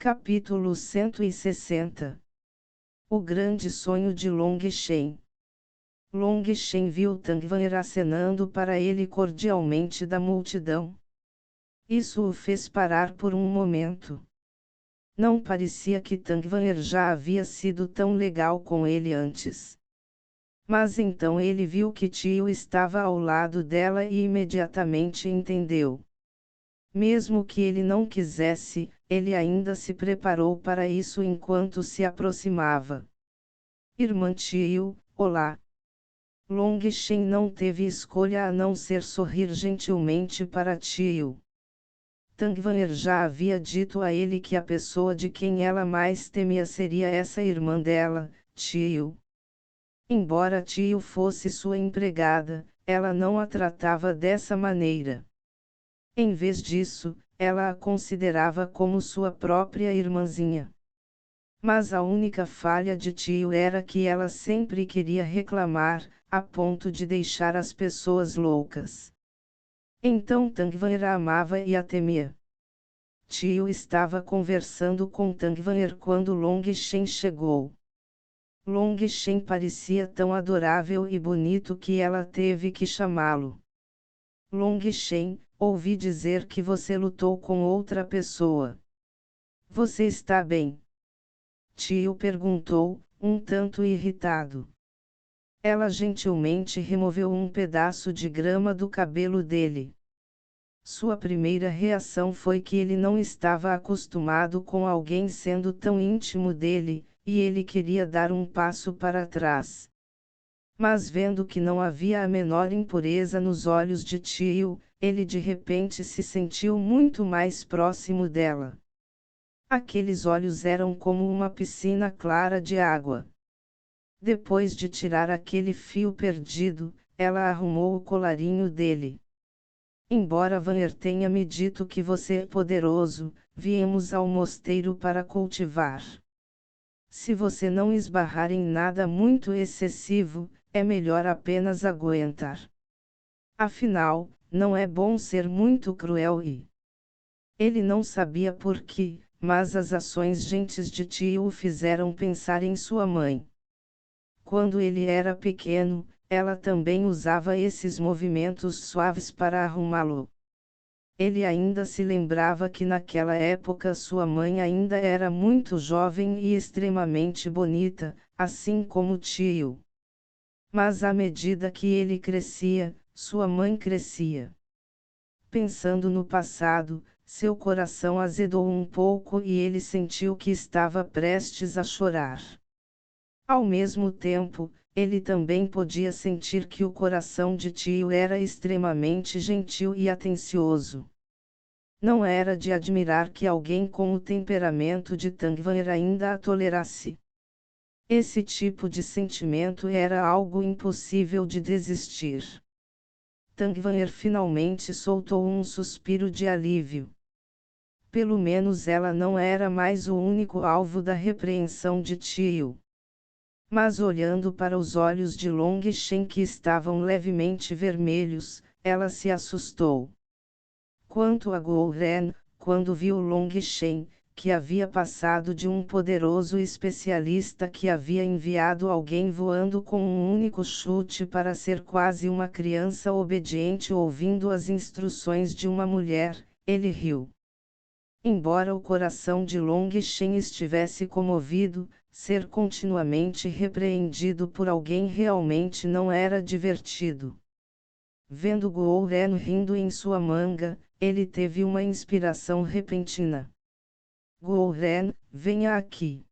Capítulo 160. O grande sonho de Long Shen. Long Shen viu Tangvanher acenando para ele cordialmente da multidão. Isso o fez parar por um momento. Não parecia que Tangvanher já havia sido tão legal com ele antes. Mas então ele viu que Tio estava ao lado dela e imediatamente entendeu. Mesmo que ele não quisesse, ele ainda se preparou para isso enquanto se aproximava. Irmã Tio, olá. Long Shen não teve escolha a não ser sorrir gentilmente para Tio. Tangvanher já havia dito a ele que a pessoa de quem ela mais temia seria essa irmã dela, Tio. Embora Tio fosse sua empregada, ela não a tratava dessa maneira. Em vez disso, ela a considerava como sua própria irmãzinha. Mas a única falha de Tio era que ela sempre queria reclamar, a ponto de deixar as pessoas loucas. Então Tangvanher a amava e a temia. Tio estava conversando com Tangvanher quando Long Shen chegou. Long Shen parecia tão adorável e bonito que ela teve que chamá-lo. Long Shen, ouvi dizer que você lutou com outra pessoa. Você está bem? Tio perguntou, um tanto irritado. Ela gentilmente removeu um pedaço de grama do cabelo dele. Sua primeira reação foi que ele não estava acostumado com alguém sendo tão íntimo dele, e ele queria dar um passo para trás. Mas vendo que não havia a menor impureza nos olhos de Tio, ele de repente se sentiu muito mais próximo dela. Aqueles olhos eram como uma piscina clara de água. Depois de tirar aquele fio perdido, ela arrumou o colarinho dele. Embora Vanner tenha me dito que você é poderoso, viemos ao mosteiro para cultivar. Se você não esbarrar em nada muito excessivo, é melhor apenas aguentar. Afinal, não é bom ser muito cruel e... Ele não sabia por quê, mas as ações gentis de Tio o fizeram pensar em sua mãe. Quando ele era pequeno, ela também usava esses movimentos suaves para arrumá-lo. Ele ainda se lembrava que naquela época sua mãe ainda era muito jovem e extremamente bonita, assim como Tio. Mas à medida que ele crescia, sua mãe crescia. Pensando no passado, seu coração azedou um pouco e ele sentiu que estava prestes a chorar. Ao mesmo tempo, ele também podia sentir que o coração de Tio era extremamente gentil e atencioso. Não era de admirar que alguém com o temperamento de Tangvanher ainda a tolerasse. Esse tipo de sentimento era algo impossível de desistir. Tangvanher finalmente soltou um suspiro de alívio. Pelo menos ela não era mais o único alvo da repreensão de Tio. Mas olhando para os olhos de Long Shen que estavam levemente vermelhos, ela se assustou. Quanto a Gouren, quando viu Long Shen, que havia passado de um poderoso especialista que havia enviado alguém voando com um único chute para ser quase uma criança obediente ouvindo as instruções de uma mulher, ele riu. Embora o coração de Long Shen estivesse comovido, ser continuamente repreendido por alguém realmente não era divertido. Vendo Gouren rindo em sua manga, ele teve uma inspiração repentina. Gouren, venha aqui.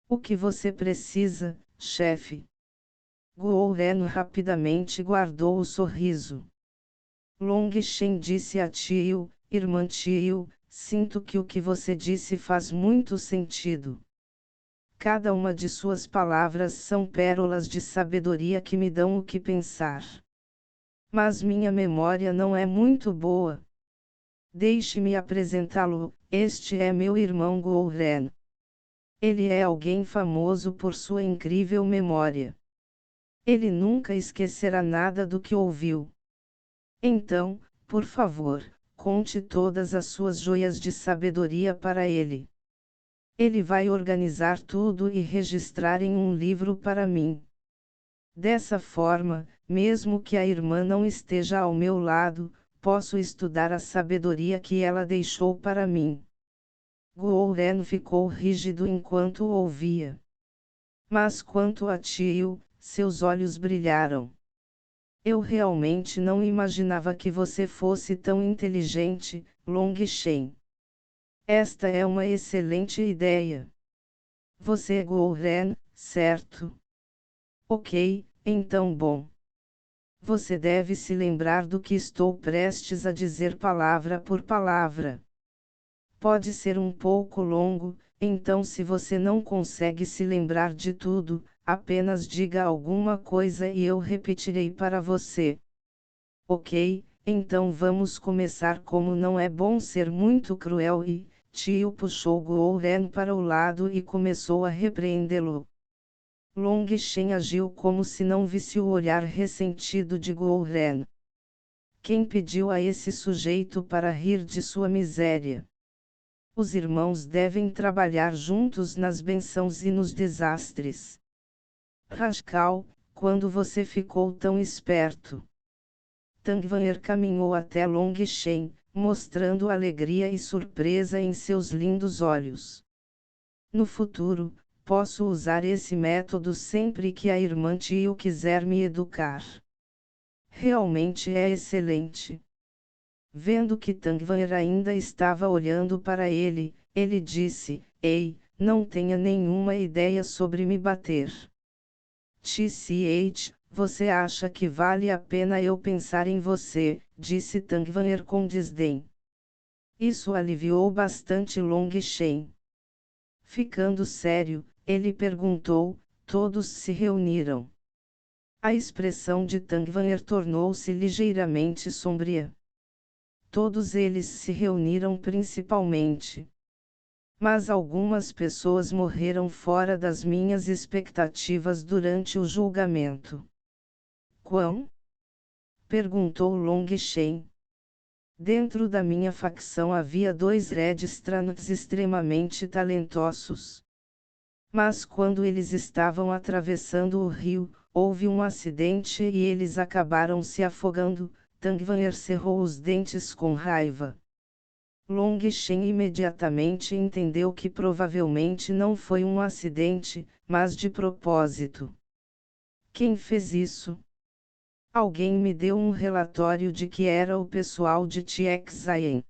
O que você precisa, chefe? Gouren rapidamente guardou o sorriso. Long Shen disse a Tio, irmã Tio, sinto que o que você disse faz muito sentido. Cada uma de suas palavras são pérolas de sabedoria que me dão o que pensar. Mas minha memória não é muito boa. Deixe-me apresentá-lo, este é meu irmão Gouren. Ele é alguém famoso por sua incrível memória. Ele nunca esquecerá nada do que ouviu. Então, por favor, conte todas as suas joias de sabedoria para ele. Ele vai organizar tudo e registrar em um livro para mim. Dessa forma, mesmo que a irmã não esteja ao meu lado, posso estudar a sabedoria que ela deixou para mim. Guo-ren ficou rígido enquanto ouvia. Mas quanto a tio, seus olhos brilharam. Eu realmente não imaginava que você fosse tão inteligente, Longshen. Esta é uma excelente ideia. Você é Guo-ren, certo? Ok, então bom. Você deve se lembrar do que estou prestes a dizer palavra por palavra. Pode ser um pouco longo, então se você não consegue se lembrar de tudo, apenas diga alguma coisa e eu repetirei para você. Ok, então vamos começar. Como não é bom ser muito cruel e, tio puxou Guo-ren para o lado e começou a repreendê-lo. Longshen agiu como se não visse o olhar ressentido de Guo-ren. Quem pediu a esse sujeito para rir de sua miséria? Os irmãos devem trabalhar juntos nas bênçãos e nos desastres. Rascal, quando você ficou tão esperto? Tangvanher caminhou até Longshen, mostrando alegria e surpresa em seus lindos olhos. No futuro, posso usar esse método sempre que a irmã tio quiser me educar. Realmente é excelente. Vendo que Tangvanher ainda estava olhando para ele, ele disse: Ei, não tenha nenhuma ideia sobre me bater. Tch, você acha que vale a pena eu pensar em você, disse Tangvanher com desdém. Isso aliviou bastante Longshen. Ficando sério, ele perguntou: todos se reuniram? A expressão de Tangvanher tornou-se ligeiramente sombria. Todos eles se reuniram principalmente. Mas algumas pessoas morreram fora das minhas expectativas durante o julgamento. Quão? Perguntou Longshen. Dentro da minha facção havia 2 Redstrands extremamente talentosos. Mas quando eles estavam atravessando o rio, houve um acidente e eles acabaram se afogando. Tangvanher cerrou os dentes com raiva. Longshen imediatamente entendeu que provavelmente não foi um acidente, mas de propósito. Quem fez isso? Alguém me deu um relatório de que era o pessoal de Tiexayen.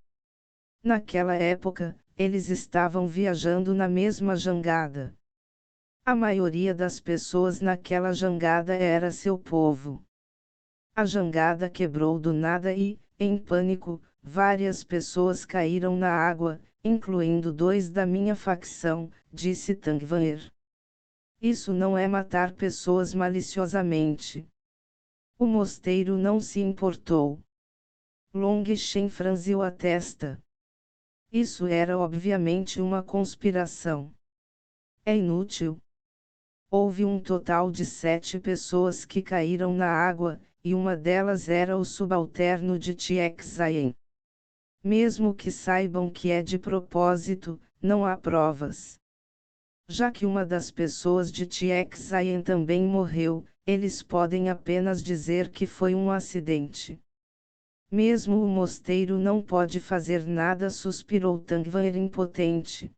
Naquela época, eles estavam viajando na mesma jangada. A maioria das pessoas naquela jangada era seu povo. A jangada quebrou do nada e, em pânico, várias pessoas caíram na água, incluindo 2 da minha facção, disse Tangvanher. Isso não é matar pessoas maliciosamente. O mosteiro não se importou. Longshen franziu a testa. Isso era obviamente uma conspiração. É inútil. Houve um total de 7 pessoas que caíram na água, e uma delas era o subalterno de Tiexayen. Mesmo que saibam que é de propósito, não há provas. Já que uma das pessoas de Tiexayen também morreu, eles podem apenas dizer que foi um acidente. Mesmo o mosteiro não pode fazer nada, suspirou Tangvanher impotente.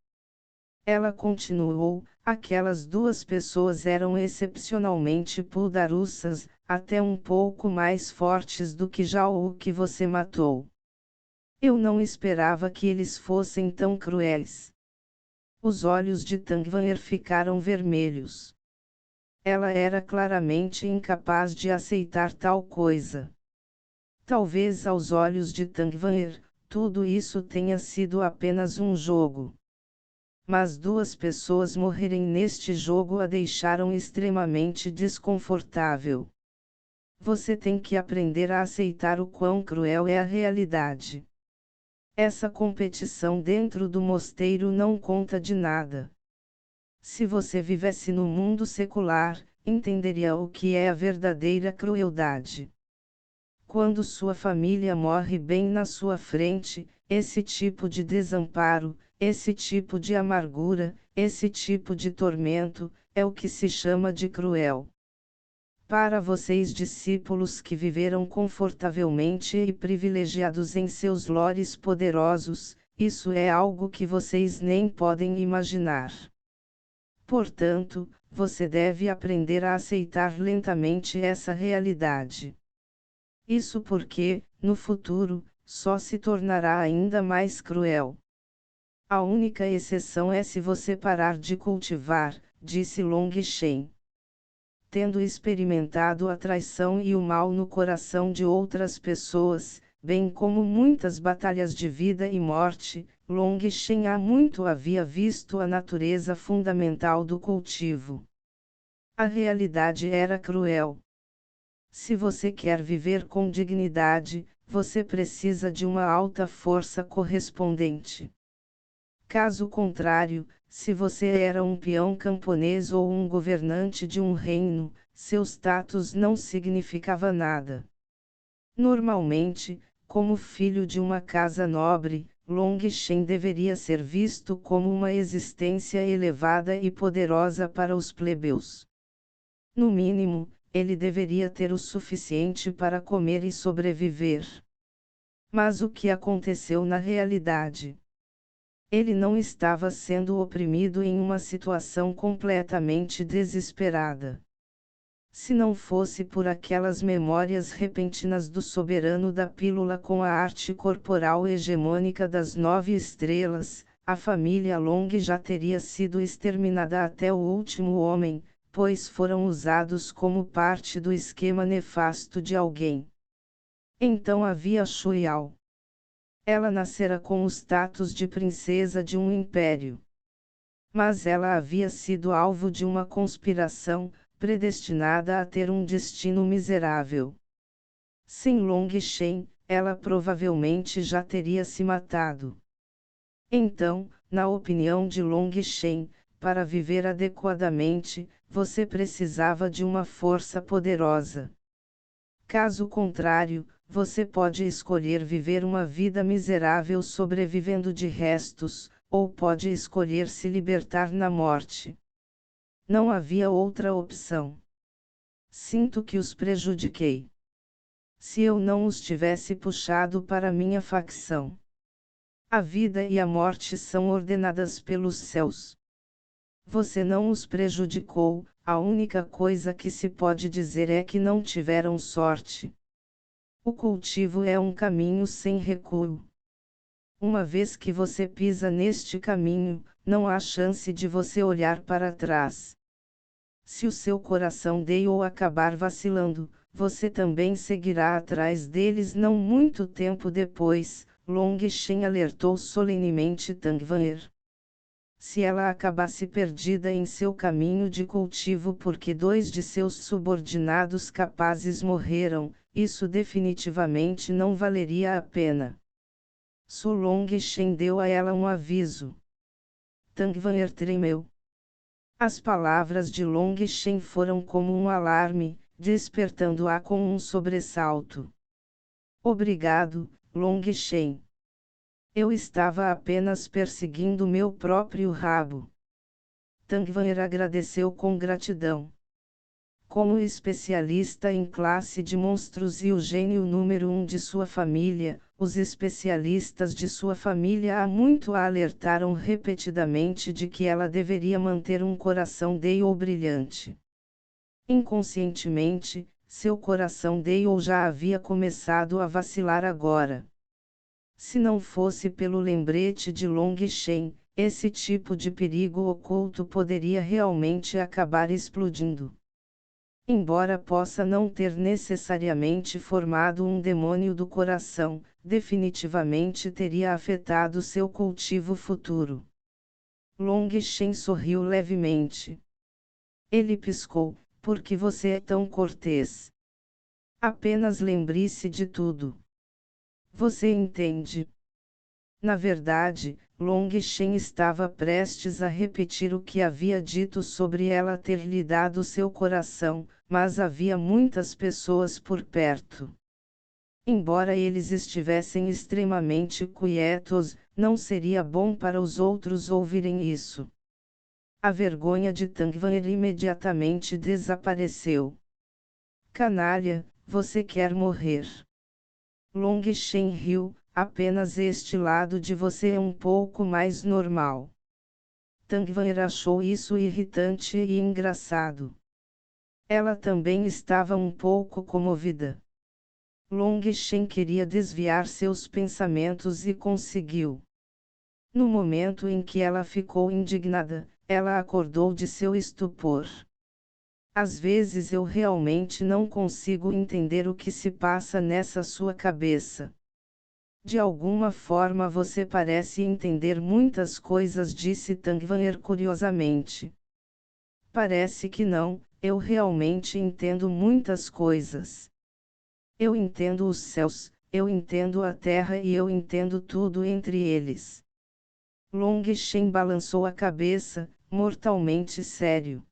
Ela continuou: aquelas 2 pessoas eram excepcionalmente poderosas, até um pouco mais fortes do que já o que você matou. Eu não esperava que eles fossem tão cruéis. Os olhos de Tangvanher ficaram vermelhos. Ela era claramente incapaz de aceitar tal coisa. Talvez aos olhos de Tangvanher, tudo isso tenha sido apenas um jogo. Mas 2 pessoas morrerem neste jogo a deixaram extremamente desconfortável. Você tem que aprender a aceitar o quão cruel é a realidade. Essa competição dentro do mosteiro não conta de nada. Se você vivesse no mundo secular, entenderia o que é a verdadeira crueldade. Quando sua família morre bem na sua frente, esse tipo de desamparo, Esse tipo de amargura, esse tipo de tormento, é o que se chama de cruel. Para vocês discípulos que viveram confortavelmente e privilegiados em seus lores poderosos, isso é algo que vocês nem podem imaginar. Portanto, você deve aprender a aceitar lentamente essa realidade. Isso porque, no futuro, só se tornará ainda mais cruel. A única exceção é se você parar de cultivar, disse Long Shen. Tendo experimentado a traição e o mal no coração de outras pessoas, bem como muitas batalhas de vida e morte, Long Shen há muito havia visto a natureza fundamental do cultivo. A realidade era cruel. Se você quer viver com dignidade, você precisa de uma alta força correspondente. Caso contrário, se você era um peão camponês ou um governante de um reino, seu status não significava nada. Normalmente, como filho de uma casa nobre, Long Shen deveria ser visto como uma existência elevada e poderosa para os plebeus. No mínimo, ele deveria ter o suficiente para comer e sobreviver. Mas o que aconteceu na realidade? Ele não estava sendo oprimido em uma situação completamente desesperada. Se não fosse por aquelas memórias repentinas do soberano da pílula com a arte corporal hegemônica das 9 estrelas, a família Long já teria sido exterminada até o último homem, pois foram usados como parte do esquema nefasto de alguém. Então havia Shuiao. Ela nascera com o status de princesa de um império. Mas ela havia sido alvo de uma conspiração, predestinada a ter um destino miserável. Sem Long Shen, ela provavelmente já teria se matado. Então, na opinião de Long Shen, para viver adequadamente, você precisava de uma força poderosa. Caso contrário, você pode escolher viver uma vida miserável sobrevivendo de restos, ou pode escolher se libertar na morte. Não havia outra opção. Sinto que os prejudiquei. Se eu não os tivesse puxado para minha facção. A vida e a morte são ordenadas pelos céus. Você não os prejudicou, a única coisa que se pode dizer é que não tiveram sorte. O cultivo é um caminho sem recuo. Uma vez que você pisa neste caminho, não há chance de você olhar para trás. Se o seu coração ou acabar vacilando, você também seguirá atrás deles não muito tempo depois, Long Shen alertou solenemente Tang Van'er. Se ela acabasse perdida em seu caminho de cultivo porque 2 de seus subordinados capazes morreram, isso definitivamente não valeria a pena. Su Long Shen deu a ela um aviso. Tang Van'er tremeu. As palavras de Long Shen foram como um alarme, despertando-a com um sobressalto. Obrigado, Long Shen. Eu estava apenas perseguindo meu próprio rabo. Tang Van'er agradeceu com gratidão. Como especialista em classe de monstros e o gênio número 1 de sua família, os especialistas de sua família há muito a alertaram repetidamente de que ela deveria manter um coração ou brilhante. Inconscientemente, seu coração ou já havia começado a vacilar agora. Se não fosse pelo lembrete de Long Shen, esse tipo de perigo oculto poderia realmente acabar explodindo. Embora possa não ter necessariamente formado um demônio do coração, definitivamente teria afetado seu cultivo futuro. Long Shen sorriu levemente. Ele piscou, porque você é tão cortês. Apenas lembre-se de tudo. Você entende? Na verdade, Long Shen estava prestes a repetir o que havia dito sobre ela ter lhe dado seu coração, mas havia muitas pessoas por perto. Embora eles estivessem extremamente quietos, não seria bom para os outros ouvirem isso. A vergonha de Tangvanher imediatamente desapareceu. Canalha, você quer morrer. Long Shen riu, apenas este lado de você é um pouco mais normal. Tangvanher achou isso irritante e engraçado. Ela também estava um pouco comovida. Long Shen queria desviar seus pensamentos e conseguiu. No momento em que ela ficou indignada, ela acordou de seu estupor. Às vezes eu realmente não consigo entender o que se passa nessa sua cabeça. De alguma forma você parece entender muitas coisas, disse Tangvanher curiosamente. Parece que não, eu realmente entendo muitas coisas. Eu entendo os céus, eu entendo a terra e eu entendo tudo entre eles. Long Shen balançou a cabeça, mortalmente sério.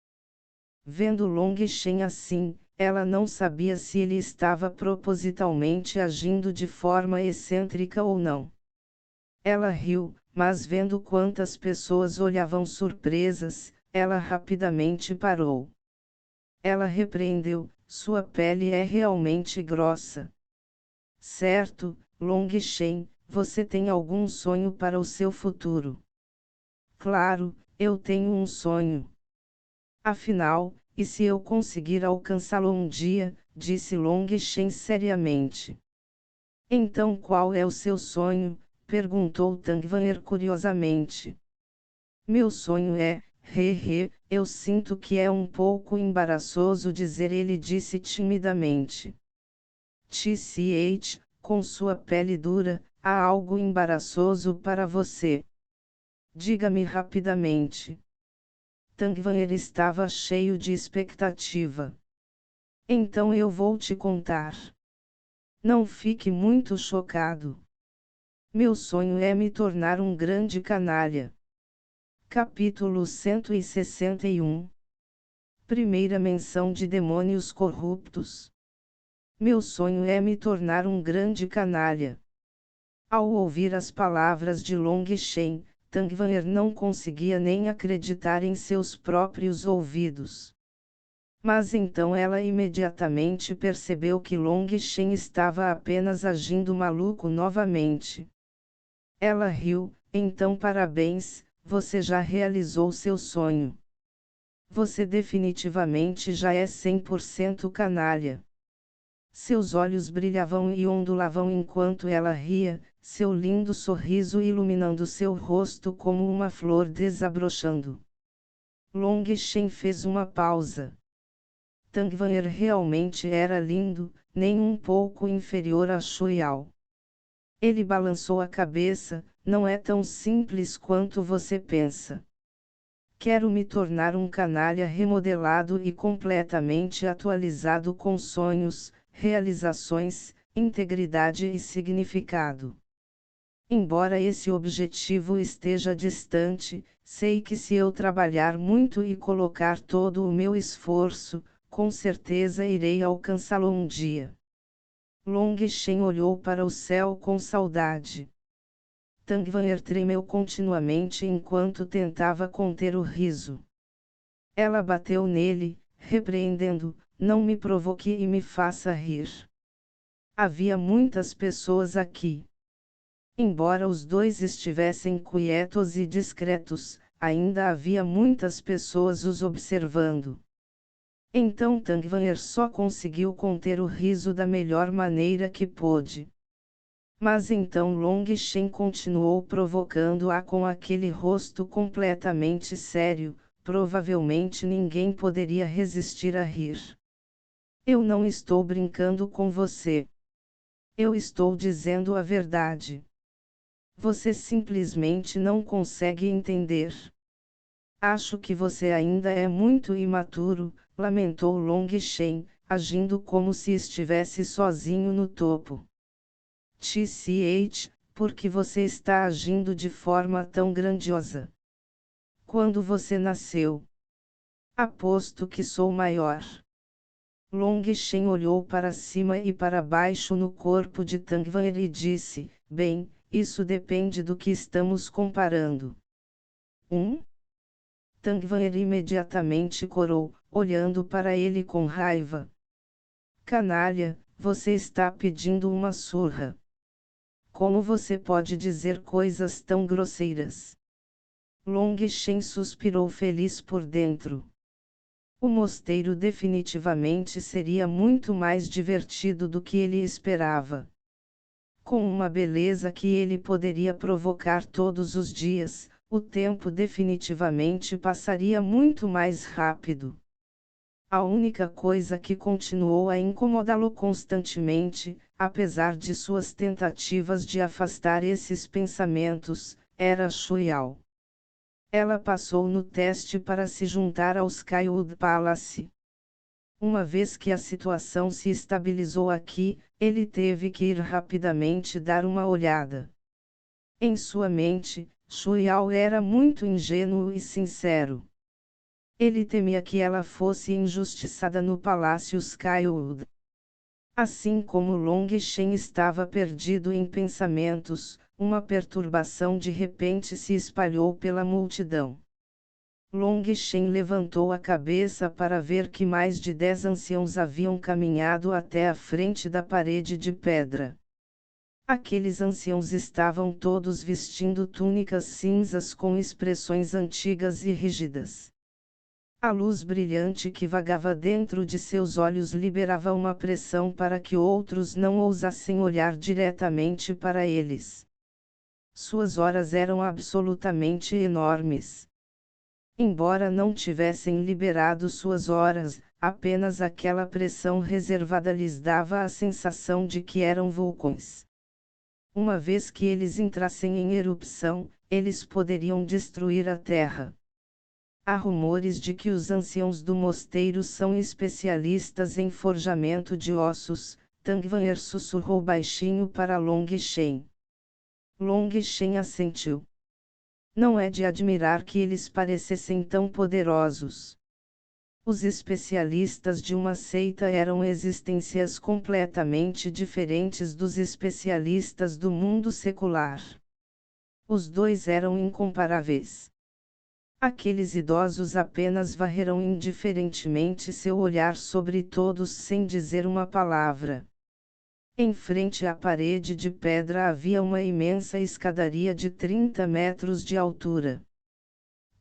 Vendo Long Shen assim, ela não sabia se ele estava propositalmente agindo de forma excêntrica ou não. Ela riu, mas vendo quantas pessoas olhavam surpresas, ela rapidamente parou. Ela repreendeu, sua pele é realmente grossa. Certo, Long Shen, você tem algum sonho para o seu futuro? Claro, eu tenho um sonho. Afinal, e se eu conseguir alcançá-lo um dia, disse Long Shen seriamente. Então qual é o seu sonho? Perguntou Tangvanher curiosamente. Meu sonho é, eu sinto que é um pouco embaraçoso dizer, ele disse timidamente. Tch, com sua pele dura, há algo embaraçoso para você. Diga-me rapidamente. Tangvanher estava cheio de expectativa. Então eu vou te contar. Não fique muito chocado. Meu sonho é me tornar um grande canalha. Capítulo 161. Primeira menção de demônios corruptos. Meu sonho é me tornar um grande canalha. Ao ouvir as palavras de Long Shen, Tangvanher não conseguia nem acreditar em seus próprios ouvidos. Mas então ela imediatamente percebeu que Long Shen estava apenas agindo maluco novamente. Ela riu, então parabéns, você já realizou seu sonho. Você definitivamente já é 100% canalha. Seus olhos brilhavam e ondulavam enquanto ela ria, seu lindo sorriso iluminando seu rosto como uma flor desabrochando. Long Shen fez uma pausa. Tangvanher realmente era lindo, nem um pouco inferior a Shuiao. Ele balançou a cabeça, não é tão simples quanto você pensa. Quero me tornar um canalha remodelado e completamente atualizado com sonhos, realizações, integridade e significado. Embora esse objetivo esteja distante, sei que se eu trabalhar muito e colocar todo o meu esforço, com certeza irei alcançá-lo um dia. Long Shen olhou para o céu com saudade. Tangvanher tremeu continuamente enquanto tentava conter o riso. Ela bateu nele, repreendendo, não me provoque e me faça rir. Havia muitas pessoas aqui. Embora os dois estivessem quietos e discretos, ainda havia muitas pessoas os observando. Então Tangvanher só conseguiu conter o riso da melhor maneira que pôde. Mas então Long Shen continuou provocando-a com aquele rosto completamente sério, provavelmente ninguém poderia resistir a rir. Eu não estou brincando com você. Eu estou dizendo a verdade. Você simplesmente não consegue entender. Acho que você ainda é muito imaturo, lamentou Long Shen, agindo como se estivesse sozinho no topo. Tch, por que você está agindo de forma tão grandiosa? Quando você nasceu? Aposto que sou maior. Long Shen olhou para cima e para baixo no corpo de Tangvanher e disse, bem, isso depende do que estamos comparando. Tangvanher imediatamente corou, olhando para ele com raiva. Canalha, você está pedindo uma surra. Como você pode dizer coisas tão grosseiras? Long Shen suspirou feliz por dentro. O mosteiro definitivamente seria muito mais divertido do que ele esperava. Com uma beleza que ele poderia provocar todos os dias, o tempo definitivamente passaria muito mais rápido. A única coisa que continuou a incomodá-lo constantemente, apesar de suas tentativas de afastar esses pensamentos, era Shuiao. Ela passou no teste para se juntar ao Skywood Palace. Uma vez que a situação se estabilizou aqui, ele teve que ir rapidamente dar uma olhada. Em sua mente, Shuiao era muito ingênuo e sincero. Ele temia que ela fosse injustiçada no Palácio Skywood. Assim como Long Shen estava perdido em pensamentos, uma perturbação de repente se espalhou pela multidão. Long Shen levantou a cabeça para ver que mais de 10 anciãos haviam caminhado até a frente da parede de pedra. Aqueles anciãos estavam todos vestindo túnicas cinzas com expressões antigas e rígidas. A luz brilhante que vagava dentro de seus olhos liberava uma pressão para que outros não ousassem olhar diretamente para eles. Suas horas eram absolutamente enormes. Embora não tivessem liberado suas horas, apenas aquela pressão reservada lhes dava a sensação de que eram vulcões. Uma vez que eles entrassem em erupção, eles poderiam destruir a Terra. Há rumores de que os anciãos do mosteiro são especialistas em forjamento de ossos, Tangvanher sussurrou baixinho para Long Shen. Long Shen assentiu. Não é de admirar que eles parecessem tão poderosos. Os especialistas de uma seita eram existências completamente diferentes dos especialistas do mundo secular. Os dois eram incomparáveis. Aqueles idosos apenas varreram indiferentemente seu olhar sobre todos sem dizer uma palavra. Em frente à parede de pedra havia uma imensa escadaria de 30 metros de altura.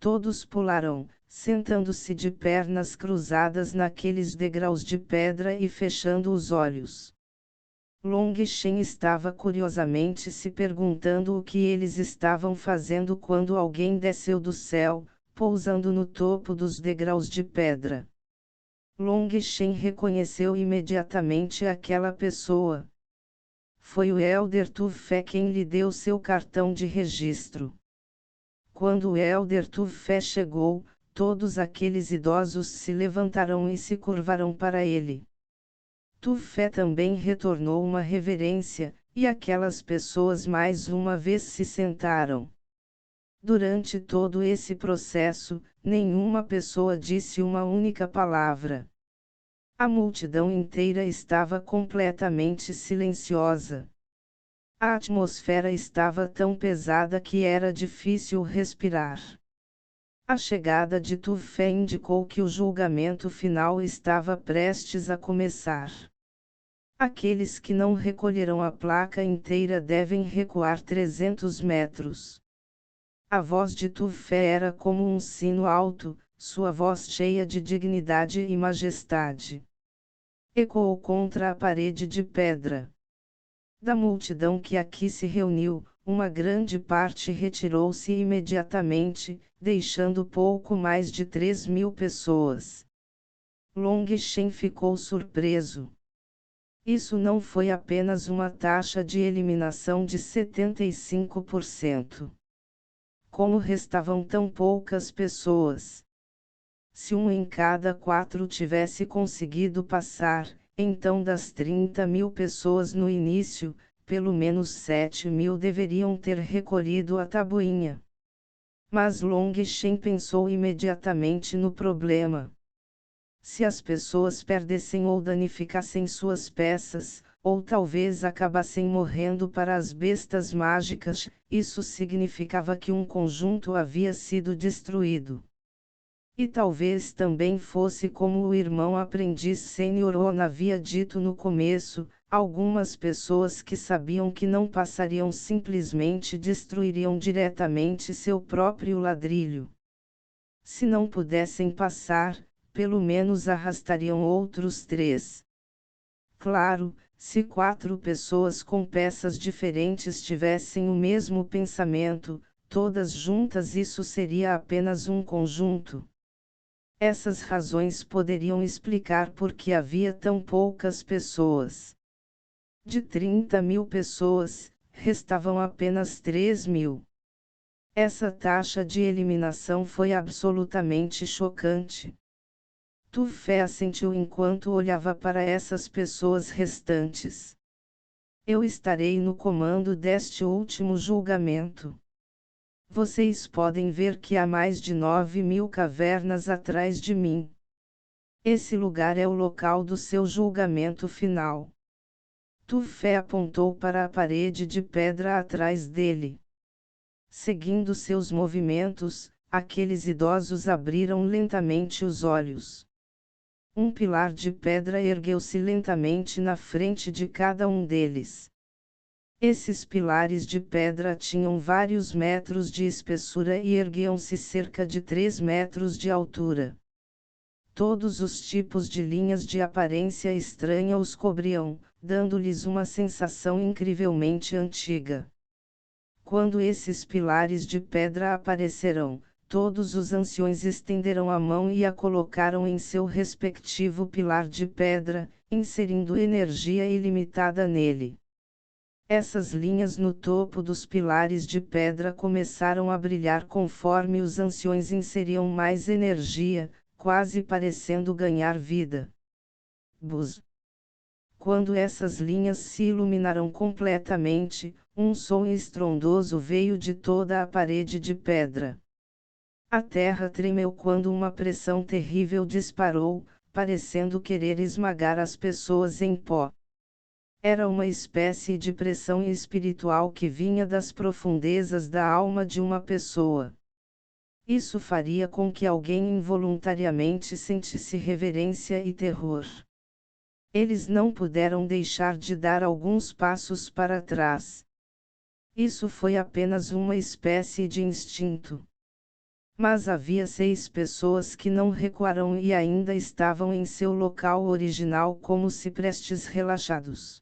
Todos pularam, sentando-se de pernas cruzadas naqueles degraus de pedra e fechando os olhos. Long Shen estava curiosamente se perguntando o que eles estavam fazendo quando alguém desceu do céu, pousando no topo dos degraus de pedra. Long Shen reconheceu imediatamente aquela pessoa. Foi o Elder Tu Fé quem lhe deu seu cartão de registro. Quando o Elder Tu Fé chegou, todos aqueles idosos se levantaram e se curvaram para ele. Tu Fé também retornou uma reverência, e aquelas pessoas mais uma vez se sentaram. Durante todo esse processo, nenhuma pessoa disse uma única palavra. A multidão inteira estava completamente silenciosa. A atmosfera estava tão pesada que era difícil respirar. A chegada de Tu Fé indicou que o julgamento final estava prestes a começar. Aqueles que não recolheram a placa inteira devem recuar 300 metros. A voz de Tu Fé era como um sino alto, sua voz cheia de dignidade e majestade. Ecoou contra a parede de pedra. Da multidão que aqui se reuniu, uma grande parte retirou-se imediatamente, deixando pouco mais de 3.000 pessoas. Long Shen ficou surpreso. Isso não foi apenas uma taxa de eliminação de 75%. Como restavam tão poucas pessoas? Se um em cada 4 tivesse conseguido passar, então das 30.000 pessoas no início, pelo menos 7.000 deveriam ter recolhido a tabuinha. Mas Long Shen pensou imediatamente no problema. Se as pessoas perdessem ou danificassem suas peças, ou talvez acabassem morrendo para as bestas mágicas, isso significava que um conjunto havia sido destruído. E talvez também fosse como o irmão aprendiz Sênior On havia dito no começo, algumas pessoas que sabiam que não passariam simplesmente destruiriam diretamente seu próprio ladrilho. Se não pudessem passar, pelo menos arrastariam outros 3. Claro, se 4 pessoas com peças diferentes tivessem o mesmo pensamento, todas juntas isso seria apenas um conjunto. Essas razões poderiam explicar por que havia tão poucas pessoas. De 30.000 pessoas, restavam apenas 3.000. Essa taxa de eliminação foi absolutamente chocante. Tu Fé assentiu enquanto olhava para essas pessoas restantes. Eu estarei no comando deste último julgamento. Vocês podem ver que há mais de 9.000 cavernas atrás de mim. Esse lugar é o local do seu julgamento final. Tu Fé apontou para a parede de pedra atrás dele. Seguindo seus movimentos, aqueles idosos abriram lentamente os olhos. Um pilar de pedra ergueu-se lentamente na frente de cada um deles. Esses pilares de pedra tinham vários metros de espessura e erguiam-se cerca de 3 metros de altura. Todos os tipos de linhas de aparência estranha os cobriam, dando-lhes uma sensação incrivelmente antiga. Quando esses pilares de pedra aparecerão, todos os anciões estenderam a mão e a colocaram em seu respectivo pilar de pedra, inserindo energia ilimitada nele. Essas linhas no topo dos pilares de pedra começaram a brilhar conforme os anciões inseriam mais energia, quase parecendo ganhar vida. Buzz! Quando essas linhas se iluminaram completamente, um som estrondoso veio de toda a parede de pedra. A terra tremeu quando uma pressão terrível disparou, parecendo querer esmagar as pessoas em pó. Era uma espécie de pressão espiritual que vinha das profundezas da alma de uma pessoa. Isso faria com que alguém involuntariamente sentisse reverência e terror. Eles não puderam deixar de dar alguns passos para trás. Isso foi apenas uma espécie de instinto. Mas havia 6 pessoas que não recuaram e ainda estavam em seu local original como ciprestes relaxados.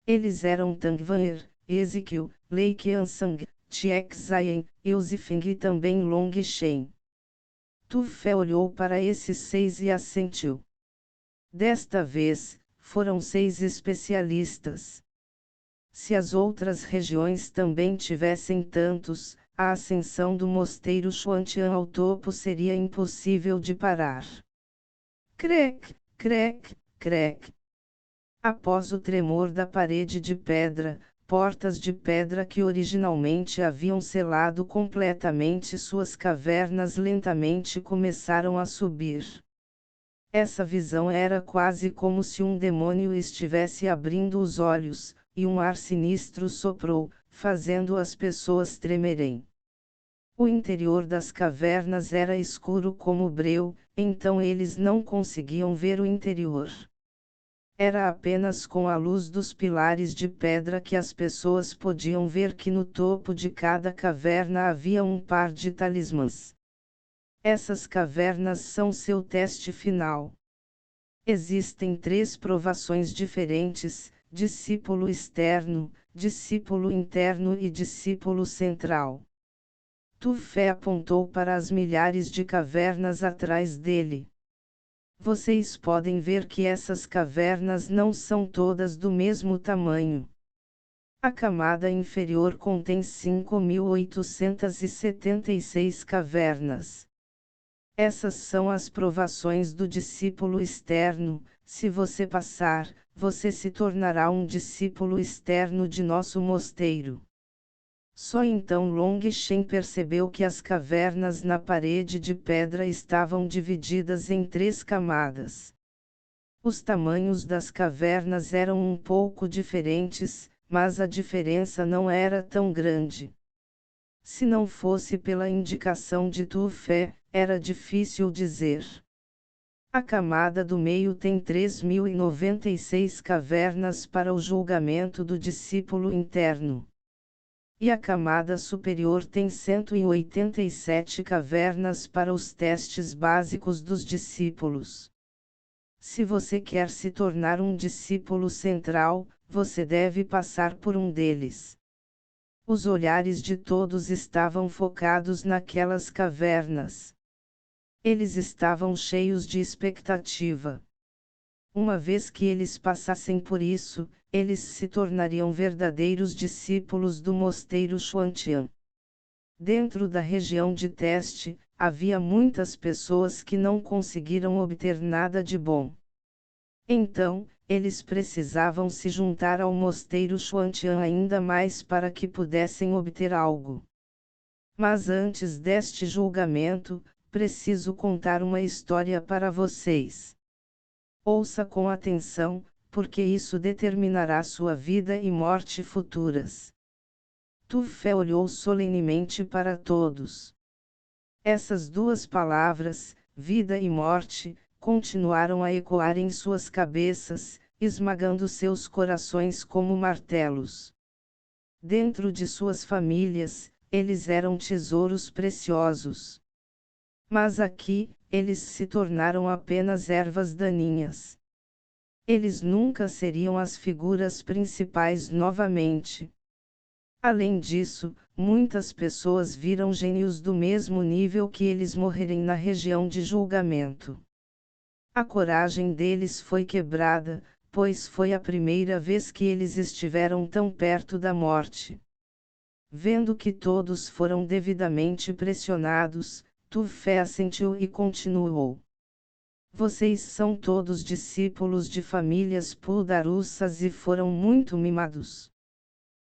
Eles eram Tangvanir, Ezekiel, Lei Qiansang, Chiek Zayen, Eusifeng e também Long Shen. Tu Fé olhou para esses 6 e assentiu. Desta vez, foram 6 especialistas. Se as outras regiões também tivessem tantos, a ascensão do mosteiro Xuantian ao topo seria impossível de parar. Crec, crec, crec. Após o tremor da parede de pedra, portas de pedra que originalmente haviam selado completamente suas cavernas lentamente começaram a subir. Essa visão era quase como se um demônio estivesse abrindo os olhos, e um ar sinistro soprou, fazendo as pessoas tremerem. O interior das cavernas era escuro como breu, então eles não conseguiam ver o interior. Era apenas com a luz dos pilares de pedra que as pessoas podiam ver que no topo de cada caverna havia um par de talismãs. Essas cavernas são seu teste final. Existem 3 provações diferentes: discípulo externo, discípulo interno e discípulo central. Tu Fé apontou para as milhares de cavernas atrás dele. Vocês podem ver que essas cavernas não são todas do mesmo tamanho. A camada inferior contém 5.876 cavernas. Essas são as provações do discípulo externo. Se você passar, você se tornará um discípulo externo de nosso mosteiro. Só então Long Shen percebeu que as cavernas na parede de pedra estavam divididas em 3 camadas. Os tamanhos das cavernas eram um pouco diferentes, mas a diferença não era tão grande. Se não fosse pela indicação de Tu Fé, era difícil dizer. A camada do meio tem 3.096 cavernas para o julgamento do discípulo interno. E a camada superior tem 187 cavernas para os testes básicos dos discípulos. Se você quer se tornar um discípulo central, você deve passar por um deles. Os olhares de todos estavam focados naquelas cavernas. Eles estavam cheios de expectativa. Uma vez que eles passassem por isso, eles se tornariam verdadeiros discípulos do mosteiro Xuantian. Dentro da região de teste, havia muitas pessoas que não conseguiram obter nada de bom. Então, eles precisavam se juntar ao mosteiro Xuantian ainda mais para que pudessem obter algo. Mas antes deste julgamento, preciso contar uma história para vocês. Ouça com atenção, porque isso determinará sua vida e morte futuras. Tu Fé olhou solenemente para todos. Essas 2 palavras, vida e morte, continuaram a ecoar em suas cabeças, esmagando seus corações como martelos. Dentro de suas famílias, eles eram tesouros preciosos. Mas aqui, eles se tornaram apenas ervas daninhas. Eles nunca seriam as figuras principais novamente. Além disso, muitas pessoas viram gênios do mesmo nível que eles morrerem na região de julgamento. A coragem deles foi quebrada, pois foi a primeira vez que eles estiveram tão perto da morte. Vendo que todos foram devidamente pressionados, Tu Fé assentiu e continuou. Vocês são todos discípulos de famílias poderosas e foram muito mimados.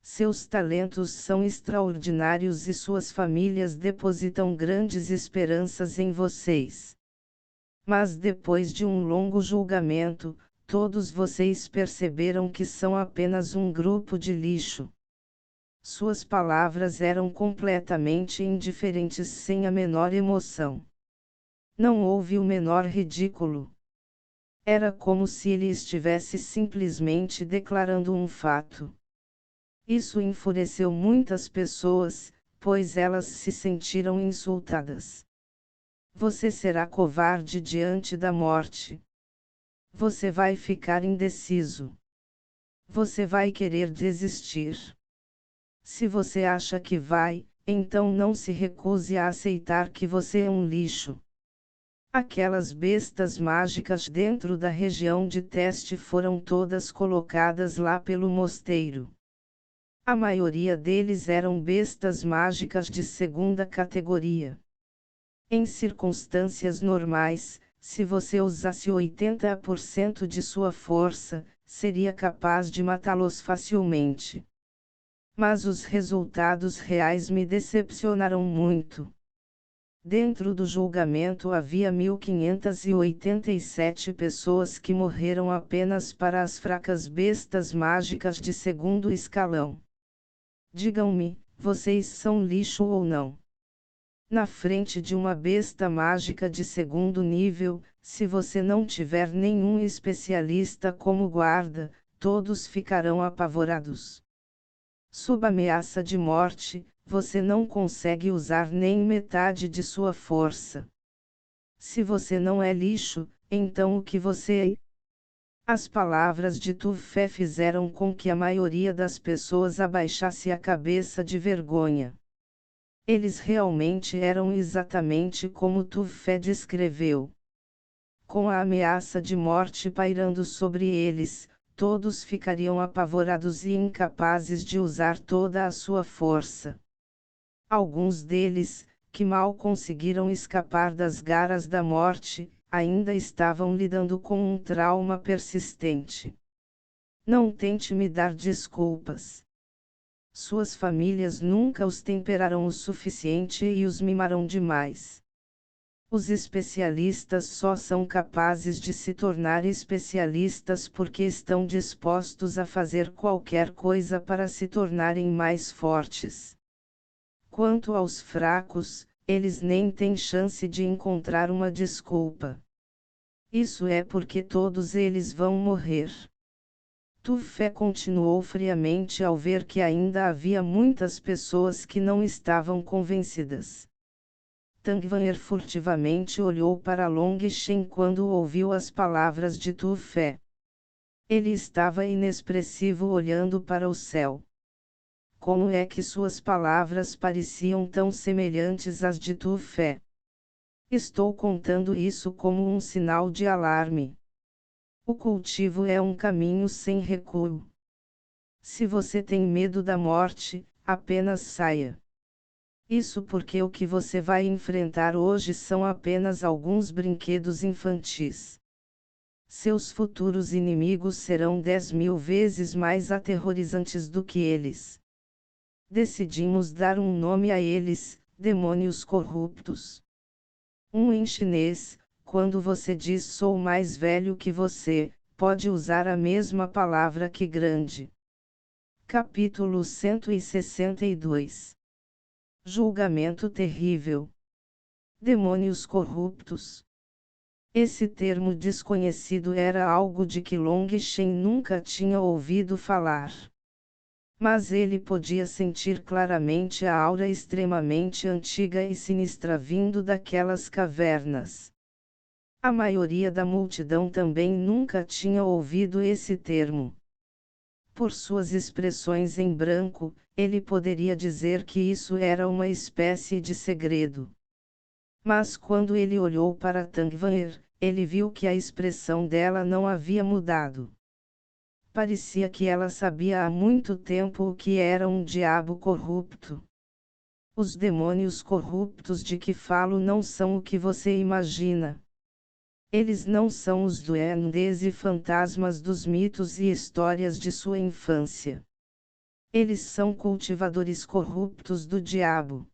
Seus talentos são extraordinários e suas famílias depositam grandes esperanças em vocês. Mas depois de um longo julgamento, todos vocês perceberam que são apenas um grupo de lixo. Suas palavras eram completamente indiferentes sem a menor emoção. Não houve o menor ridículo. Era como se ele estivesse simplesmente declarando um fato. Isso enfureceu muitas pessoas, pois elas se sentiram insultadas. Você será covarde diante da morte. Você vai ficar indeciso. Você vai querer desistir. Se você acha que vai, então não se recuse a aceitar que você é um lixo. Aquelas bestas mágicas dentro da região de teste foram todas colocadas lá pelo mosteiro. A maioria deles eram bestas mágicas de 2ª categoria. Em circunstâncias normais, se você usasse 80% de sua força, seria capaz de matá-los facilmente. Mas os resultados reais me decepcionaram muito. Dentro do julgamento havia 1.587 pessoas que morreram apenas para as fracas bestas mágicas de 2º escalão. Digam-me, vocês são lixo ou não? Na frente de uma besta mágica de 2º nível, se você não tiver nenhum especialista como guarda, todos ficarão apavorados. Sob ameaça de morte, você não consegue usar nem metade de sua força. Se você não é lixo, então o que você é? As palavras de Tu Fé fizeram com que a maioria das pessoas abaixasse a cabeça de vergonha. Eles realmente eram exatamente como Tu Fé descreveu. Com a ameaça de morte pairando sobre eles, todos ficariam apavorados e incapazes de usar toda a sua força. Alguns deles, que mal conseguiram escapar das garras da morte, ainda estavam lidando com um trauma persistente. Não tente me dar desculpas. Suas famílias nunca os temperaram o suficiente e os mimaram demais. Os especialistas só são capazes de se tornar especialistas porque estão dispostos a fazer qualquer coisa para se tornarem mais fortes. Quanto aos fracos, eles nem têm chance de encontrar uma desculpa. Isso é porque todos eles vão morrer. Tu Fé continuou friamente ao ver que ainda havia muitas pessoas que não estavam convencidas. Tangvanher furtivamente olhou para Long Shen quando ouviu as palavras de Tu Fé. Ele estava inexpressivo olhando para o céu. Como é que suas palavras pareciam tão semelhantes às de Tu Fé? Estou contando isso como um sinal de alarme. O cultivo é um caminho sem recuo. Se você tem medo da morte, apenas saia. Isso porque o que você vai enfrentar hoje são apenas alguns brinquedos infantis. Seus futuros inimigos serão 10.000 vezes mais aterrorizantes do que eles. Decidimos dar um nome a eles, demônios corruptos. Em chinês, quando você diz sou mais velho que você, pode usar a mesma palavra que grande. Capítulo 162. Julgamento terrível. Demônios corruptos. Esse termo desconhecido era algo de que Long Shen nunca tinha ouvido falar. Mas ele podia sentir claramente a aura extremamente antiga e sinistra vindo daquelas cavernas. A maioria da multidão também nunca tinha ouvido esse termo. Por suas expressões em branco, ele poderia dizer que isso era uma espécie de segredo. Mas quando ele olhou para Tangvanher, ele viu que a expressão dela não havia mudado. Parecia que ela sabia há muito tempo o que era um diabo corrupto. Os demônios corruptos de que falo não são o que você imagina. Eles não são os duendes e fantasmas dos mitos e histórias de sua infância. Eles são cultivadores corruptos do diabo.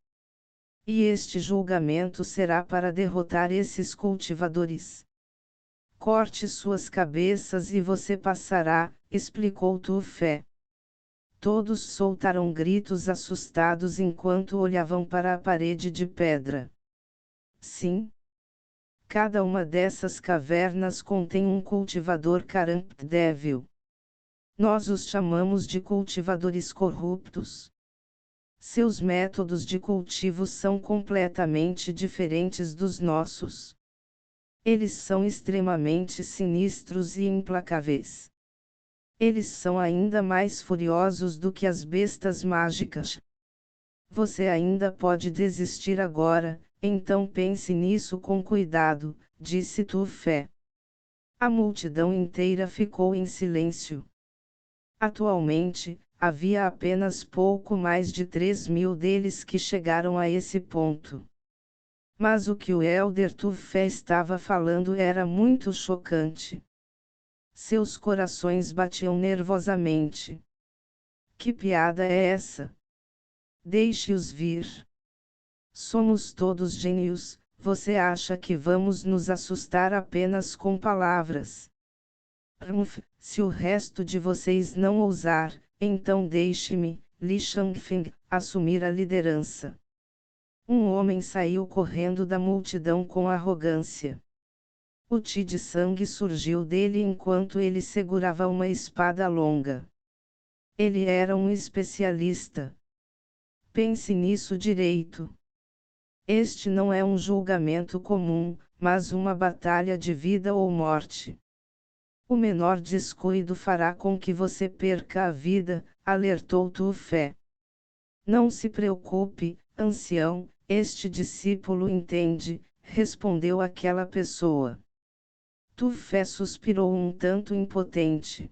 E este julgamento será para derrotar esses cultivadores. Corte suas cabeças e você passará, explicou Tu Fé. Todos soltaram gritos assustados enquanto olhavam para a parede de pedra. Sim. Cada uma dessas cavernas contém um cultivador Karamp Devil. Nós os chamamos de cultivadores corruptos. Seus métodos de cultivo são completamente diferentes dos nossos. Eles são extremamente sinistros e implacáveis. Eles são ainda mais furiosos do que as bestas mágicas. Você ainda pode desistir agora, então pense nisso com cuidado, disse Tu Fé. A multidão inteira ficou em silêncio. Atualmente, havia apenas pouco mais de 3.000 deles que chegaram a esse ponto. Mas o que o Elder Tu Fé estava falando era muito chocante. Seus corações batiam nervosamente. Que piada é essa? Deixe-os vir. Somos todos gênios, você acha que vamos nos assustar apenas com palavras? Se o resto de vocês não ousar, então deixe-me, Li Shangfeng, assumir a liderança. Um homem saiu correndo da multidão com arrogância. O Ti de sangue surgiu dele enquanto ele segurava uma espada longa. Ele era um especialista. Pense nisso direito. Este não é um julgamento comum, mas uma batalha de vida ou morte. O menor descuido fará com que você perca a vida, alertou Tu Fé. Não se preocupe, ancião, este discípulo entende, respondeu aquela pessoa. Tu Fé suspirou um tanto impotente.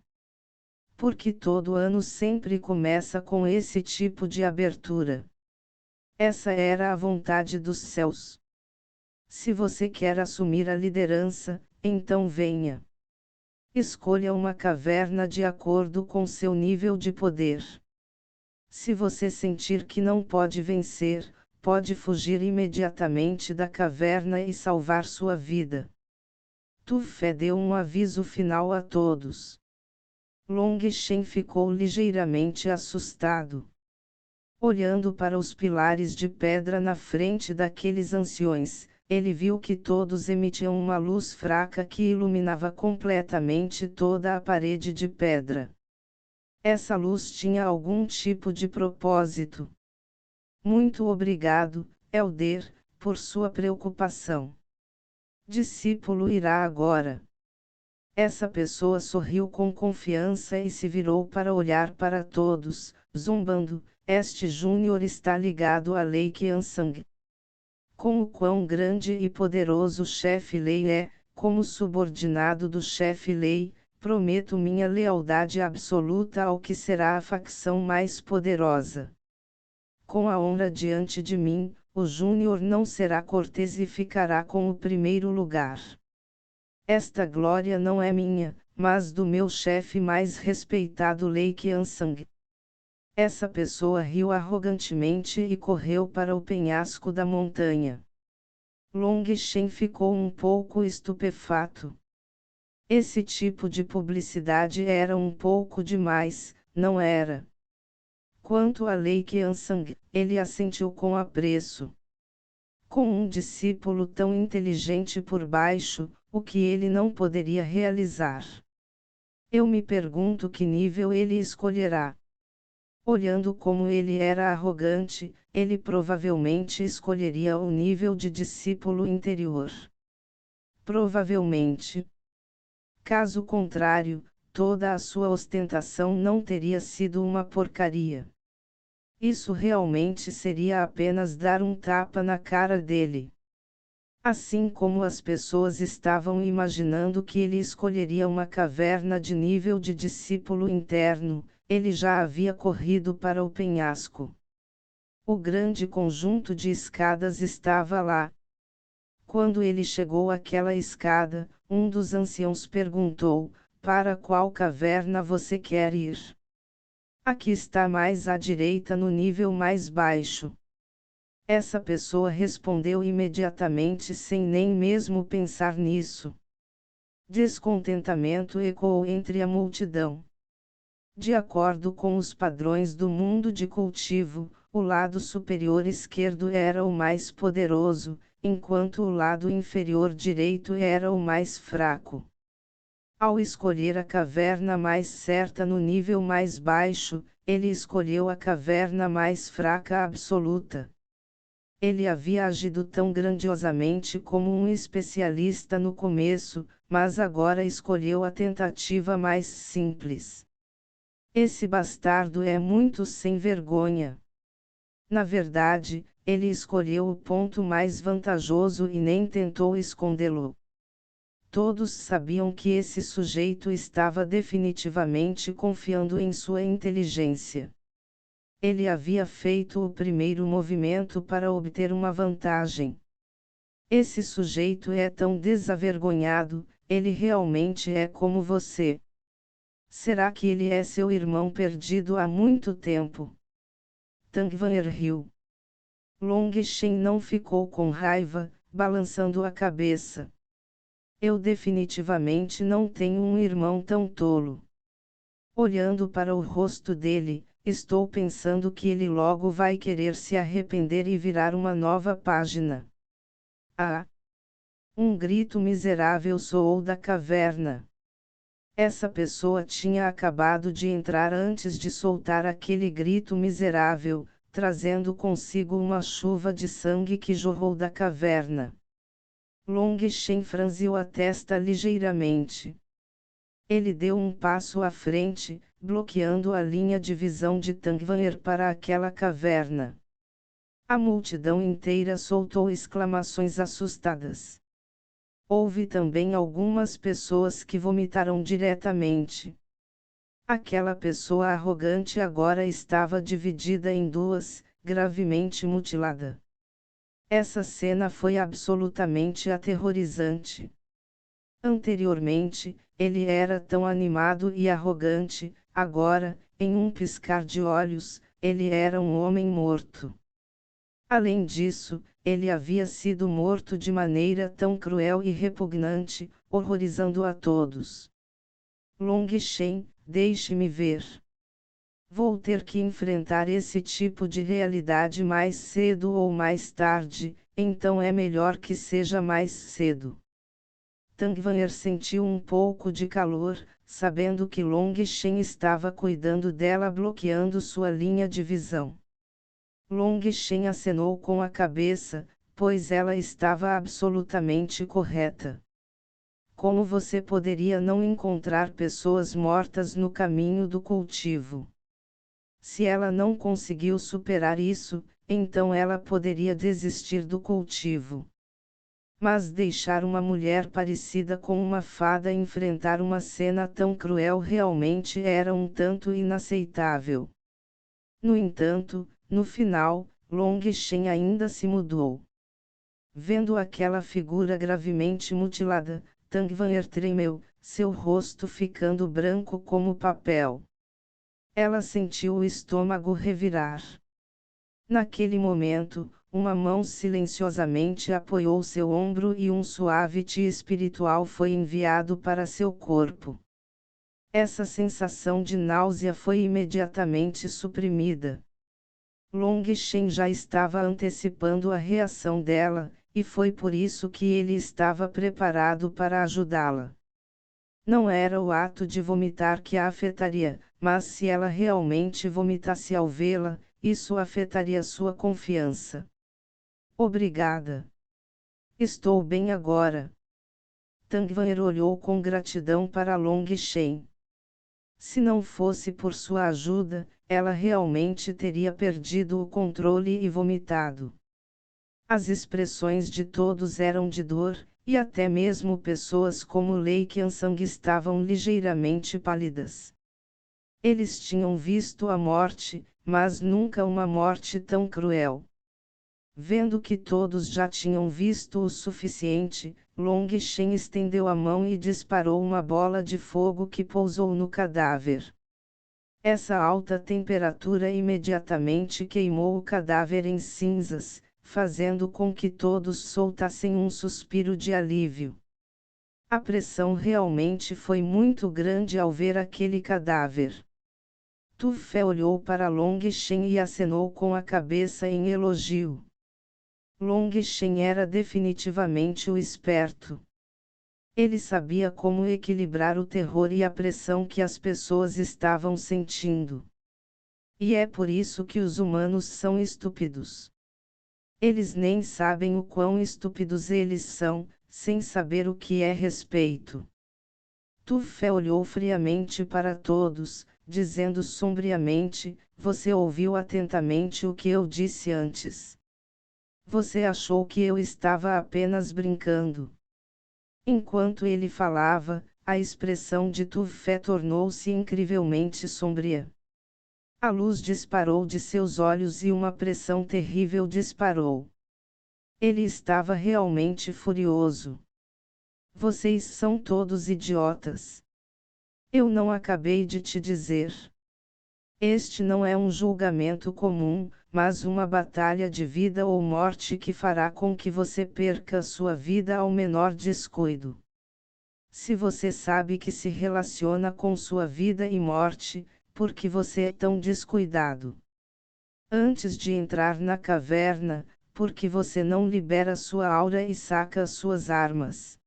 Porque todo ano sempre começa com esse tipo de abertura. Essa era a vontade dos céus. Se você quer assumir a liderança, então venha. Escolha uma caverna de acordo com seu nível de poder. Se você sentir que não pode vencer, pode fugir imediatamente da caverna e salvar sua vida. Tu Fé deu um aviso final a todos. Long Shen ficou ligeiramente assustado. Olhando para os pilares de pedra na frente daqueles anciões, ele viu que todos emitiam uma luz fraca que iluminava completamente toda a parede de pedra. Essa luz tinha algum tipo de propósito. Muito obrigado, Elder, por sua preocupação. Discípulo irá agora. Essa pessoa sorriu com confiança e se virou para olhar para todos, zombando. Este Júnior está ligado a Lei Qiansang. Com o quão grande e poderoso o chefe Lei é, como subordinado do chefe Lei, prometo minha lealdade absoluta ao que será a facção mais poderosa. Com a honra diante de mim, o Júnior não será cortês e ficará com o primeiro lugar. Esta glória não é minha, mas do meu chefe mais respeitado Lei Qiansang. Essa pessoa riu arrogantemente e correu para o penhasco da montanha. Long Shen ficou um pouco estupefato. Esse tipo de publicidade era um pouco demais, não era? Quanto a Lei Qiansang, ele assentiu com apreço. Com um discípulo tão inteligente por baixo, o que ele não poderia realizar? Eu me pergunto que nível ele escolherá. Olhando como ele era arrogante, ele provavelmente escolheria o nível de discípulo interior. Provavelmente. Caso contrário, toda a sua ostentação não teria sido uma porcaria. Isso realmente seria apenas dar um tapa na cara dele. Assim como as pessoas estavam imaginando que ele escolheria uma caverna de nível de discípulo interno, ele já havia corrido para o penhasco. O grande conjunto de escadas estava lá. Quando ele chegou àquela escada, um dos anciãos perguntou: para qual caverna você quer ir? Aqui está mais à direita no nível mais baixo. Essa pessoa respondeu imediatamente sem nem mesmo pensar nisso. Descontentamento ecoou entre a multidão. De acordo com os padrões do mundo de cultivo, o lado superior esquerdo era o mais poderoso, enquanto o lado inferior direito era o mais fraco. Ao escolher a caverna mais certa no nível mais baixo, ele escolheu a caverna mais fraca absoluta. Ele havia agido tão grandiosamente como um especialista no começo, mas agora escolheu a tentativa mais simples. Esse bastardo é muito sem vergonha. Na verdade, ele escolheu o ponto mais vantajoso e nem tentou escondê-lo. Todos sabiam que esse sujeito estava definitivamente confiando em sua inteligência. Ele havia feito o primeiro movimento para obter uma vantagem. Esse sujeito é tão desavergonhado, ele realmente é como você. Será que ele é seu irmão perdido há muito tempo? Tangvaner riu. Long Shen não ficou com raiva, balançando a cabeça. Eu definitivamente não tenho um irmão tão tolo. Olhando para o rosto dele, estou pensando que ele logo vai querer se arrepender e virar uma nova página. Ah! Um grito miserável soou da caverna. Essa pessoa tinha acabado de entrar antes de soltar aquele grito miserável, trazendo consigo uma chuva de sangue que jorrou da caverna. Long Shen franziu a testa ligeiramente. Ele deu um passo à frente, bloqueando a linha de visão de Tangvaner para aquela caverna. A multidão inteira soltou exclamações assustadas. Houve também algumas pessoas que vomitaram diretamente. Aquela pessoa arrogante agora estava dividida em duas, gravemente mutilada. Essa cena foi absolutamente aterrorizante. Anteriormente, ele era tão animado e arrogante, agora, em um piscar de olhos, ele era um homem morto. Além disso, ele havia sido morto de maneira tão cruel e repugnante, horrorizando a todos. Long Shen, deixe-me ver. Vou ter que enfrentar esse tipo de realidade mais cedo ou mais tarde, então é melhor que seja mais cedo. Tang Wan'er sentiu um pouco de calor, sabendo que Long Shen estava cuidando dela, bloqueando sua linha de visão. Long Shen acenou com a cabeça, pois ela estava absolutamente correta. Como você poderia não encontrar pessoas mortas no caminho do cultivo? Se ela não conseguiu superar isso, então ela poderia desistir do cultivo. Mas deixar uma mulher parecida com uma fada enfrentar uma cena tão cruel realmente era um tanto inaceitável. No entanto, no final, Long Shen ainda se mudou. Vendo aquela figura gravemente mutilada, Tang Wan'er tremeu, seu rosto ficando branco como papel. Ela sentiu o estômago revirar. Naquele momento, uma mão silenciosamente apoiou seu ombro e um suave chi espiritual foi enviado para seu corpo. Essa sensação de náusea foi imediatamente suprimida. Long Shen já estava antecipando a reação dela, e foi por isso que ele estava preparado para ajudá-la. Não era o ato de vomitar que a afetaria, mas se ela realmente vomitasse ao vê-la, isso afetaria sua confiança. Obrigada. Estou bem agora. Tang Wan'er olhou com gratidão para Long Shen. Se não fosse por sua ajuda, ela realmente teria perdido o controle e vomitado. As expressões de todos eram de dor, e até mesmo pessoas como Lei Qiansang estavam ligeiramente pálidas. Eles tinham visto a morte, mas nunca uma morte tão cruel. Vendo que todos já tinham visto o suficiente, Long Shen estendeu a mão e disparou uma bola de fogo que pousou no cadáver. Essa alta temperatura imediatamente queimou o cadáver em cinzas, fazendo com que todos soltassem um suspiro de alívio. A pressão realmente foi muito grande ao ver aquele cadáver. Tu Fé olhou para Long Shen e acenou com a cabeça em elogio. Long Shen era definitivamente o esperto. Ele sabia como equilibrar o terror e a pressão que as pessoas estavam sentindo. E é por isso que os humanos são estúpidos. Eles nem sabem o quão estúpidos eles são, sem saber o que é respeito. Tu Fé olhou friamente para todos, dizendo sombriamente: você ouviu atentamente o que eu disse antes. Você achou que eu estava apenas brincando. Enquanto ele falava, a expressão de Tu Fé tornou-se incrivelmente sombria. A luz disparou de seus olhos e uma pressão terrível disparou. Ele estava realmente furioso. Vocês são todos idiotas. Eu não acabei de te dizer. Este não é um julgamento comum, mas uma batalha de vida ou morte que fará com que você perca sua vida ao menor descuido. Se você sabe que se relaciona com sua vida e morte, por que você é tão descuidado? Antes de entrar na caverna, por que você não libera sua aura e saca suas armas?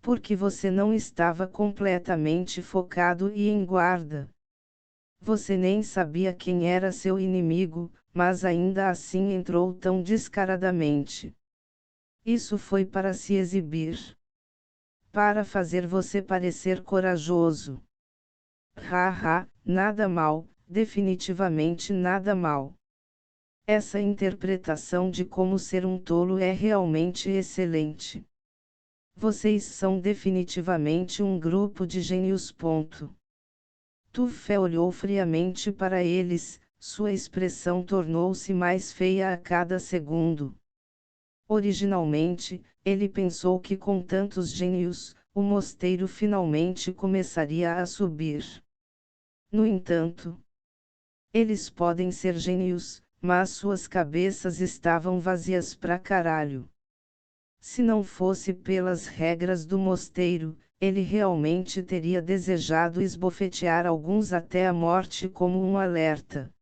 Porque você não estava completamente focado e em guarda. Você nem sabia quem era seu inimigo, mas ainda assim entrou tão descaradamente. Isso foi para se exibir. Para fazer você parecer corajoso. Haha, nada mal, definitivamente nada mal. Essa interpretação de como ser um tolo é realmente excelente. Vocês são definitivamente um grupo de gênios. Tu Fé olhou friamente para eles, sua expressão tornou-se mais feia a cada segundo. Originalmente, ele pensou que com tantos gênios, o mosteiro finalmente começaria a subir. No entanto, Eles podem ser gênios, mas suas cabeças estavam vazias pra caralho. Se não fosse pelas regras do mosteiro, ele realmente teria desejado esbofetear alguns até a morte como um alerta.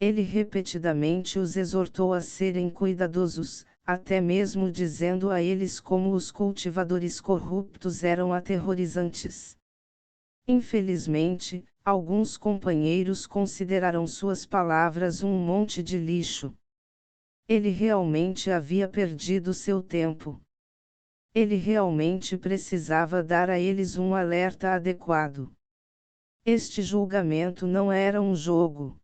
Ele repetidamente os exortou a serem cuidadosos, até mesmo dizendo a eles como os cultivadores corruptos eram aterrorizantes. Infelizmente, alguns companheiros consideraram suas palavras um monte de lixo. Ele realmente havia perdido seu tempo. Ele realmente precisava dar a eles um alerta adequado. Este julgamento não era um jogo.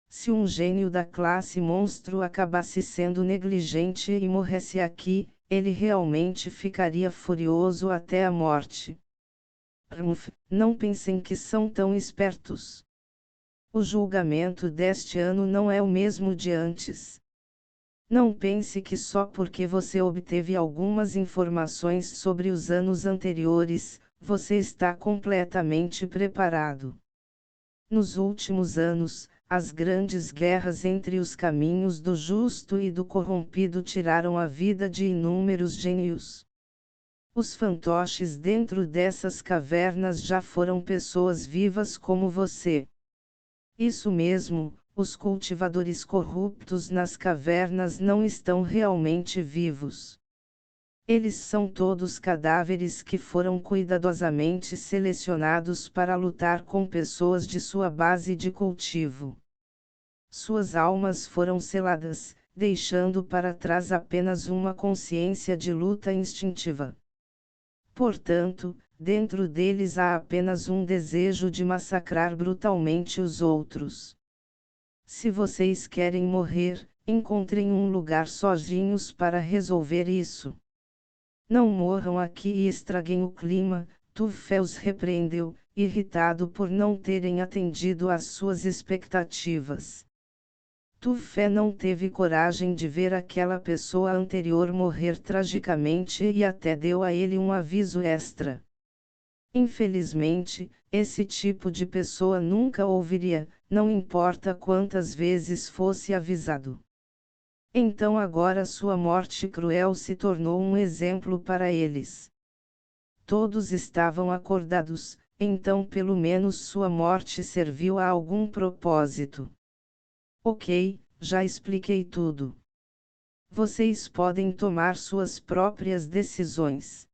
Se um gênio da classe monstro acabasse sendo negligente e morresse aqui, ele realmente ficaria furioso até a morte. Não pensem que são tão espertos. O julgamento deste ano não é o mesmo de antes. Não pense que só porque você obteve algumas informações sobre os anos anteriores, você está completamente preparado. Nos últimos anos, as grandes guerras entre os caminhos do justo e do corrompido tiraram a vida de inúmeros gênios. Os fantoches dentro dessas cavernas já foram pessoas vivas como você. Isso mesmo, os cultivadores corruptos nas cavernas não estão realmente vivos. Eles são todos cadáveres que foram cuidadosamente selecionados para lutar com pessoas de sua base de cultivo. Suas almas foram seladas, deixando para trás apenas uma consciência de luta instintiva. Portanto, dentro deles há apenas um desejo de massacrar brutalmente os outros. Se vocês querem morrer, encontrem um lugar sozinhos para resolver isso. Não morram aqui e estraguem o clima, Tufé os repreendeu, irritado por não terem atendido às suas expectativas. Tufé não teve coragem de ver aquela pessoa anterior morrer tragicamente e até deu a ele um aviso extra. Infelizmente, esse tipo de pessoa nunca ouviria, não importa quantas vezes fosse avisado. Então agora sua morte cruel se tornou um exemplo para eles. Todos estavam acordados, então pelo menos sua morte serviu a algum propósito. Ok, já expliquei tudo. Vocês podem tomar suas próprias decisões.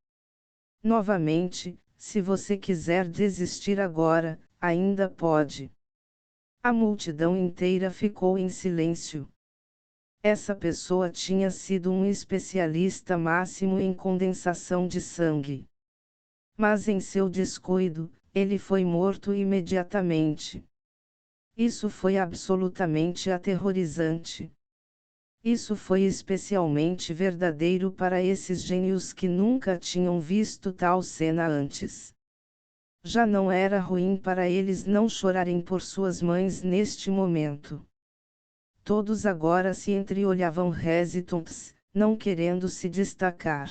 Novamente, se você quiser desistir agora, ainda pode. A multidão inteira ficou em silêncio. Essa pessoa tinha sido um especialista máximo em condensação de sangue. Mas em seu descuido, ele foi morto imediatamente. Isso foi absolutamente aterrorizante. Isso foi especialmente verdadeiro para esses gênios que nunca tinham visto tal cena antes. Já não era ruim para eles não chorarem por suas mães neste momento. Todos agora se entreolhavam hesitantes, não querendo se destacar.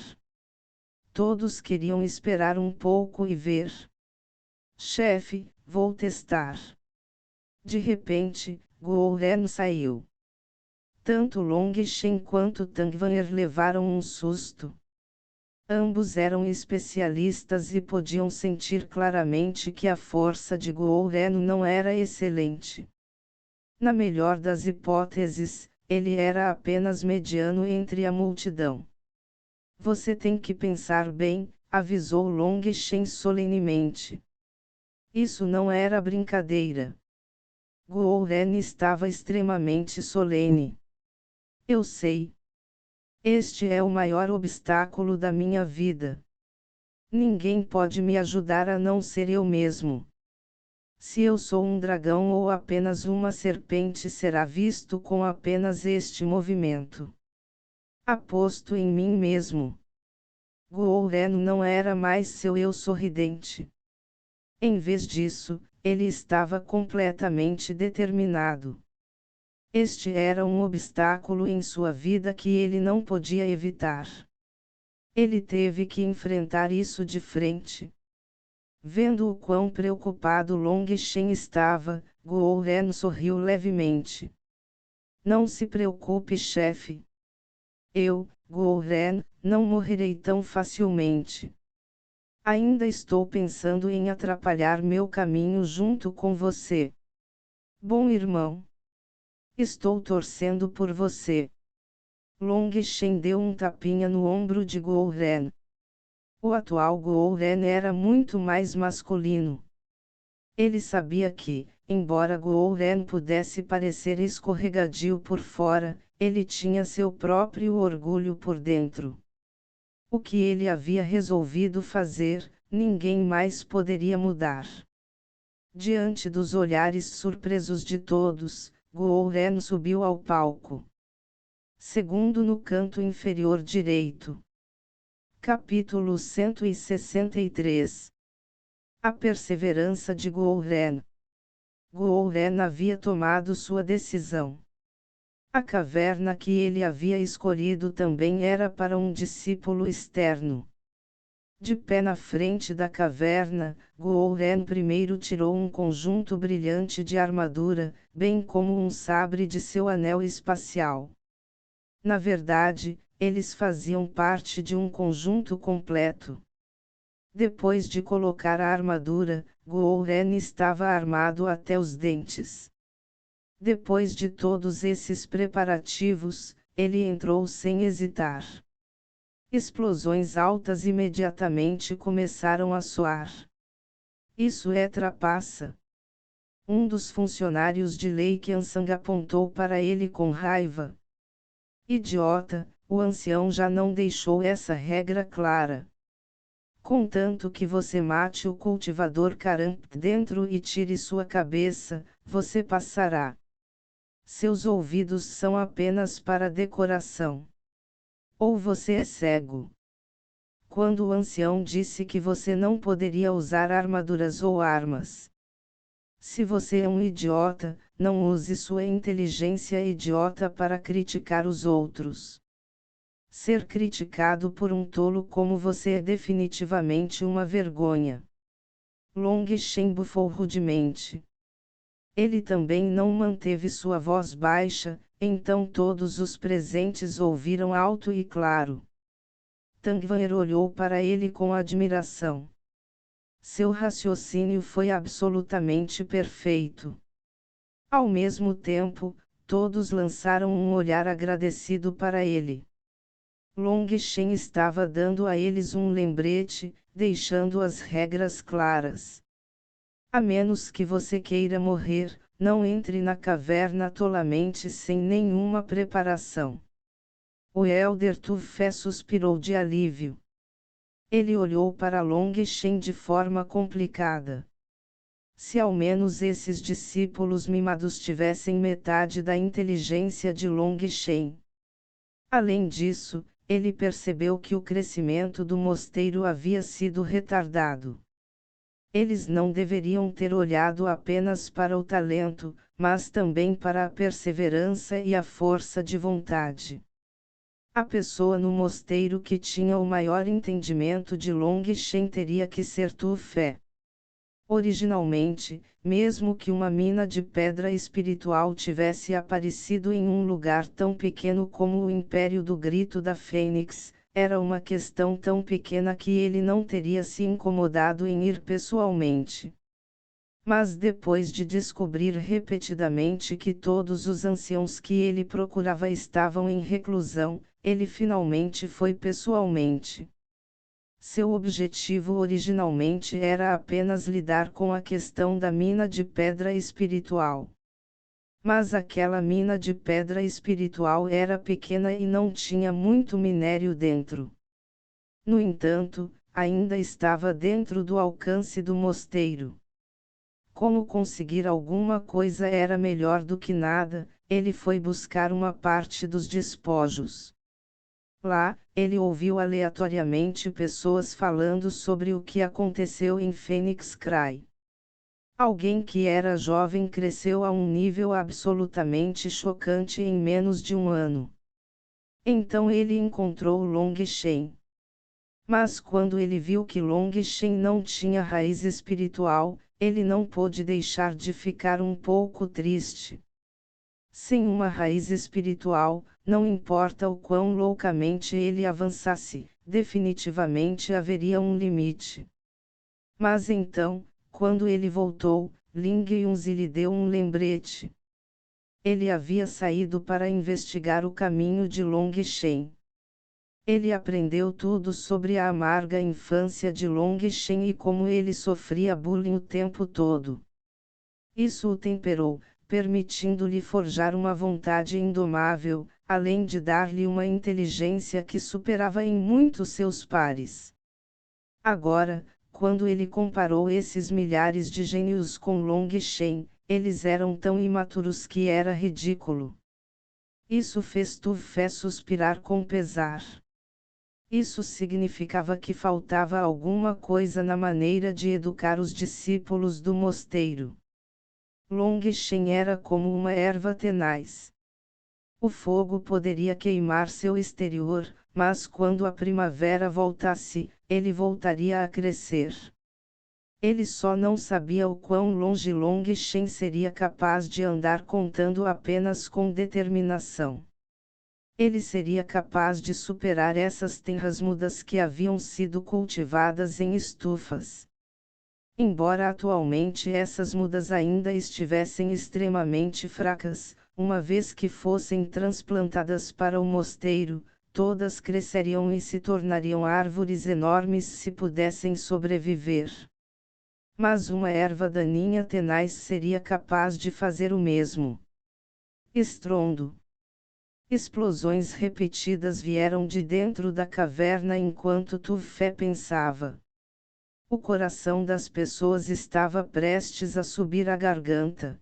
Todos queriam esperar um pouco e ver. Chefe, vou testar. De repente, Gouren saiu. Tanto Long Shen quanto Tang Vanner levaram um susto. Ambos eram especialistas e podiam sentir claramente que a força de Gouren não era excelente. Na melhor das hipóteses, ele era apenas mediano entre a multidão. Você tem que pensar bem, avisou Long Shen solenemente. Isso não era brincadeira. Gouren estava extremamente solene. Eu sei. Este é o maior obstáculo da minha vida. Ninguém pode me ajudar a não ser eu mesmo. Se eu sou um dragão ou apenas uma serpente será visto com apenas este movimento. Aposto em mim mesmo. Gouren não era mais seu eu sorridente. Em vez disso, ele estava completamente determinado. Este era um obstáculo em sua vida que ele não podia evitar. Ele teve que enfrentar isso de frente. Vendo o quão preocupado Long Shen estava, Guo Ren sorriu levemente. Não se preocupe, chefe. Eu, Guo Ren, não morrerei tão facilmente. Ainda estou pensando em atrapalhar meu caminho junto com você. Bom irmão. Estou torcendo por você. Long Shen deu um tapinha no ombro de Guo Ren. O atual Guo Ren era muito mais masculino. Ele sabia que, embora Guo Ren pudesse parecer escorregadio por fora, ele tinha seu próprio orgulho por dentro. O que ele havia resolvido fazer, ninguém mais poderia mudar. Diante dos olhares surpresos de todos, Guo Ren subiu ao palco. Segundo no canto inferior direito. Capítulo 163. A perseverança de Guo Ren. Guo Ren havia tomado sua decisão. A caverna que ele havia escolhido também era para um discípulo externo. De pé na frente da caverna, Guo Ren primeiro tirou um conjunto brilhante de armadura, bem como um sabre de seu anel espacial. Na verdade, eles faziam parte de um conjunto completo. Depois de colocar a armadura, Guo Ren estava armado até os dentes. Depois de todos esses preparativos, ele entrou sem hesitar. Explosões altas imediatamente começaram a soar. Isso é trapaça. Um dos funcionários de Lei Qiansang apontou para ele com raiva. Idiota, o ancião já não deixou essa regra clara. Contanto que você mate o cultivador Karamp dentro e tire sua cabeça, você passará. Seus ouvidos são apenas para decoração. Ou você é cego. Quando o ancião disse que você não poderia usar armaduras ou armas. Se você é um idiota, não use sua inteligência idiota para criticar os outros. Ser criticado por um tolo como você é definitivamente uma vergonha. Long Shen bufou rudemente. Ele também não manteve sua voz baixa, então todos os presentes ouviram alto e claro. Tang Wan'er olhou para ele com admiração. Seu raciocínio foi absolutamente perfeito. Ao mesmo tempo, todos lançaram um olhar agradecido para ele. Long Shen estava dando a eles um lembrete, deixando as regras claras. A menos que você queira morrer, não entre na caverna tolamente sem nenhuma preparação. O Elder Tufé suspirou de alívio. Ele olhou para Long Shen de forma complicada. Se ao menos esses discípulos mimados tivessem metade da inteligência de Long Shen. Além disso, ele percebeu que o crescimento do mosteiro havia sido retardado. Eles não deveriam ter olhado apenas para o talento, mas também para a perseverança e a força de vontade. A pessoa no mosteiro que tinha o maior entendimento de Long Shen teria que ser Tu Fé. Originalmente, mesmo que uma mina de pedra espiritual tivesse aparecido em um lugar tão pequeno como o Império do Grito da Fênix, era uma questão tão pequena que ele não teria se incomodado em ir pessoalmente. Mas depois de descobrir repetidamente que todos os anciãos que ele procurava estavam em reclusão, ele finalmente foi pessoalmente. Seu objetivo originalmente era apenas lidar com a questão da mina de pedra espiritual. Mas aquela mina de pedra espiritual era pequena e não tinha muito minério dentro. No entanto, ainda estava dentro do alcance do mosteiro. Como conseguir alguma coisa era melhor do que nada, ele foi buscar uma parte dos despojos. Lá, ele ouviu aleatoriamente pessoas falando sobre o que aconteceu em Phoenix Cry. Alguém que era jovem cresceu a um nível absolutamente chocante em menos de um ano. Então ele encontrou Long Shen. Mas quando ele viu que Long Shen não tinha raiz espiritual, Ele não pôde deixar de ficar um pouco triste. Sem uma raiz espiritual, não importa o quão loucamente ele avançasse, definitivamente haveria um limite. Mas então, quando ele voltou, Ling Yunzi lhe deu um lembrete. Ele havia saído para investigar o caminho de Longshen. Ele aprendeu tudo sobre a amarga infância de Longshen e como ele sofria bullying o tempo todo. Isso o temperou, permitindo-lhe forjar uma vontade indomável, além de dar-lhe uma inteligência que superava em muito seus pares. Agora, quando ele comparou esses milhares de gênios com Longshen, eles eram tão imaturos que era ridículo. Isso fez Tu Fé suspirar com pesar. Isso significava que faltava alguma coisa na maneira de educar os discípulos do mosteiro. Longshen era como uma erva tenaz. O fogo poderia queimar seu exterior, mas quando a primavera voltasse, ele voltaria a crescer. Ele só não sabia o quão longe Longshen seria capaz de andar contando apenas com determinação. Ele seria capaz de superar essas terras mudas que haviam sido cultivadas em estufas. Embora atualmente essas mudas ainda estivessem extremamente fracas, uma vez que fossem transplantadas para o mosteiro, todas cresceriam e se tornariam árvores enormes se pudessem sobreviver. Mas uma erva daninha tenaz seria capaz de fazer o mesmo. Estrondo. Explosões repetidas vieram de dentro da caverna enquanto Tu Fé pensava. O coração das pessoas estava prestes a subir à garganta.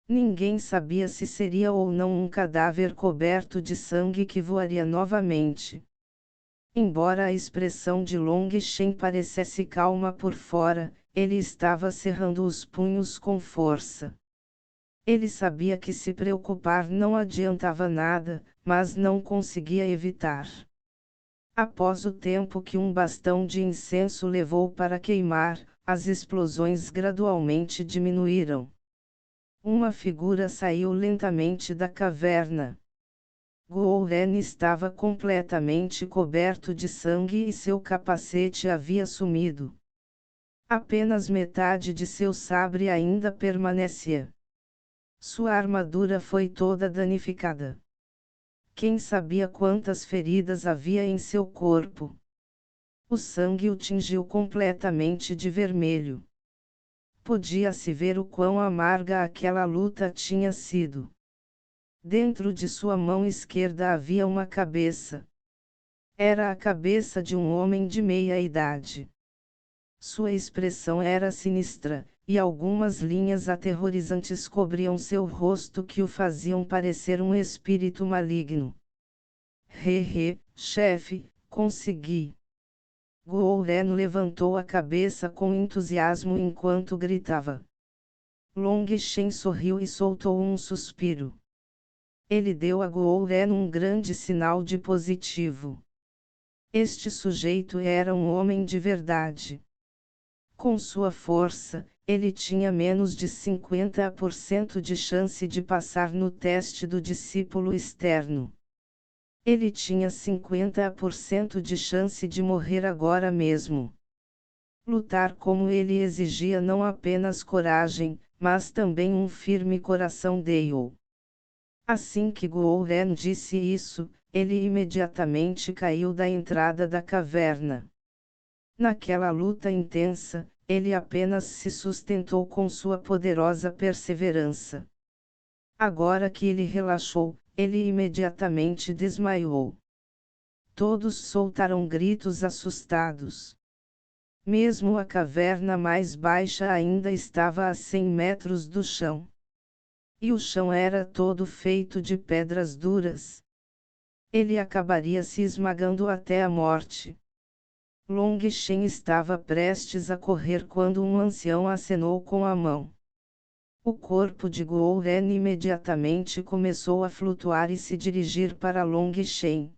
Ninguém sabia se seria ou não um cadáver coberto de sangue que voaria novamente. Embora a expressão de Longshen parecesse calma por fora, ele estava cerrando os punhos com força. Ele sabia que se preocupar não adiantava nada, mas não conseguia evitar. Após o tempo que um bastão de incenso levou para queimar, as explosões gradualmente diminuíram. Uma figura saiu lentamente da caverna. Guo Ren estava completamente coberto de sangue e seu capacete havia sumido. Apenas metade de seu sabre ainda permanecia. Sua armadura foi toda danificada. Quem sabia quantas feridas havia em seu corpo? O sangue o tingiu completamente de vermelho. Podia-se ver o quão amarga aquela luta tinha sido. Dentro de sua mão esquerda havia uma cabeça. Era a cabeça de um homem de meia idade. Sua expressão era sinistra, e algumas linhas aterrorizantes cobriam seu rosto que o faziam parecer um espírito maligno. Chefe, consegui! Guo Ren levantou a cabeça com entusiasmo enquanto gritava. Longshen sorriu e soltou um suspiro. Ele deu a Guo Ren um grande sinal de positivo. Este sujeito era um homem de verdade. Com sua força, ele tinha menos de 50% de chance de passar no teste do discípulo externo. Ele tinha 50% de chance de morrer agora mesmo. Lutar como ele exigia não apenas coragem, mas também um firme coração Dale. Assim que Guo Ren disse isso, ele imediatamente caiu da entrada da caverna. Naquela luta intensa, ele apenas se sustentou com sua poderosa perseverança. Agora que ele relaxou, ele imediatamente desmaiou. Todos soltaram gritos assustados. Mesmo a caverna mais baixa ainda estava a 100 metros do chão. E o chão era todo feito de pedras duras. Ele acabaria se esmagando até a morte. Longshen estava prestes a correr quando um ancião acenou com a mão. O corpo de Guo Ren imediatamente começou a flutuar e se dirigir para Longshen.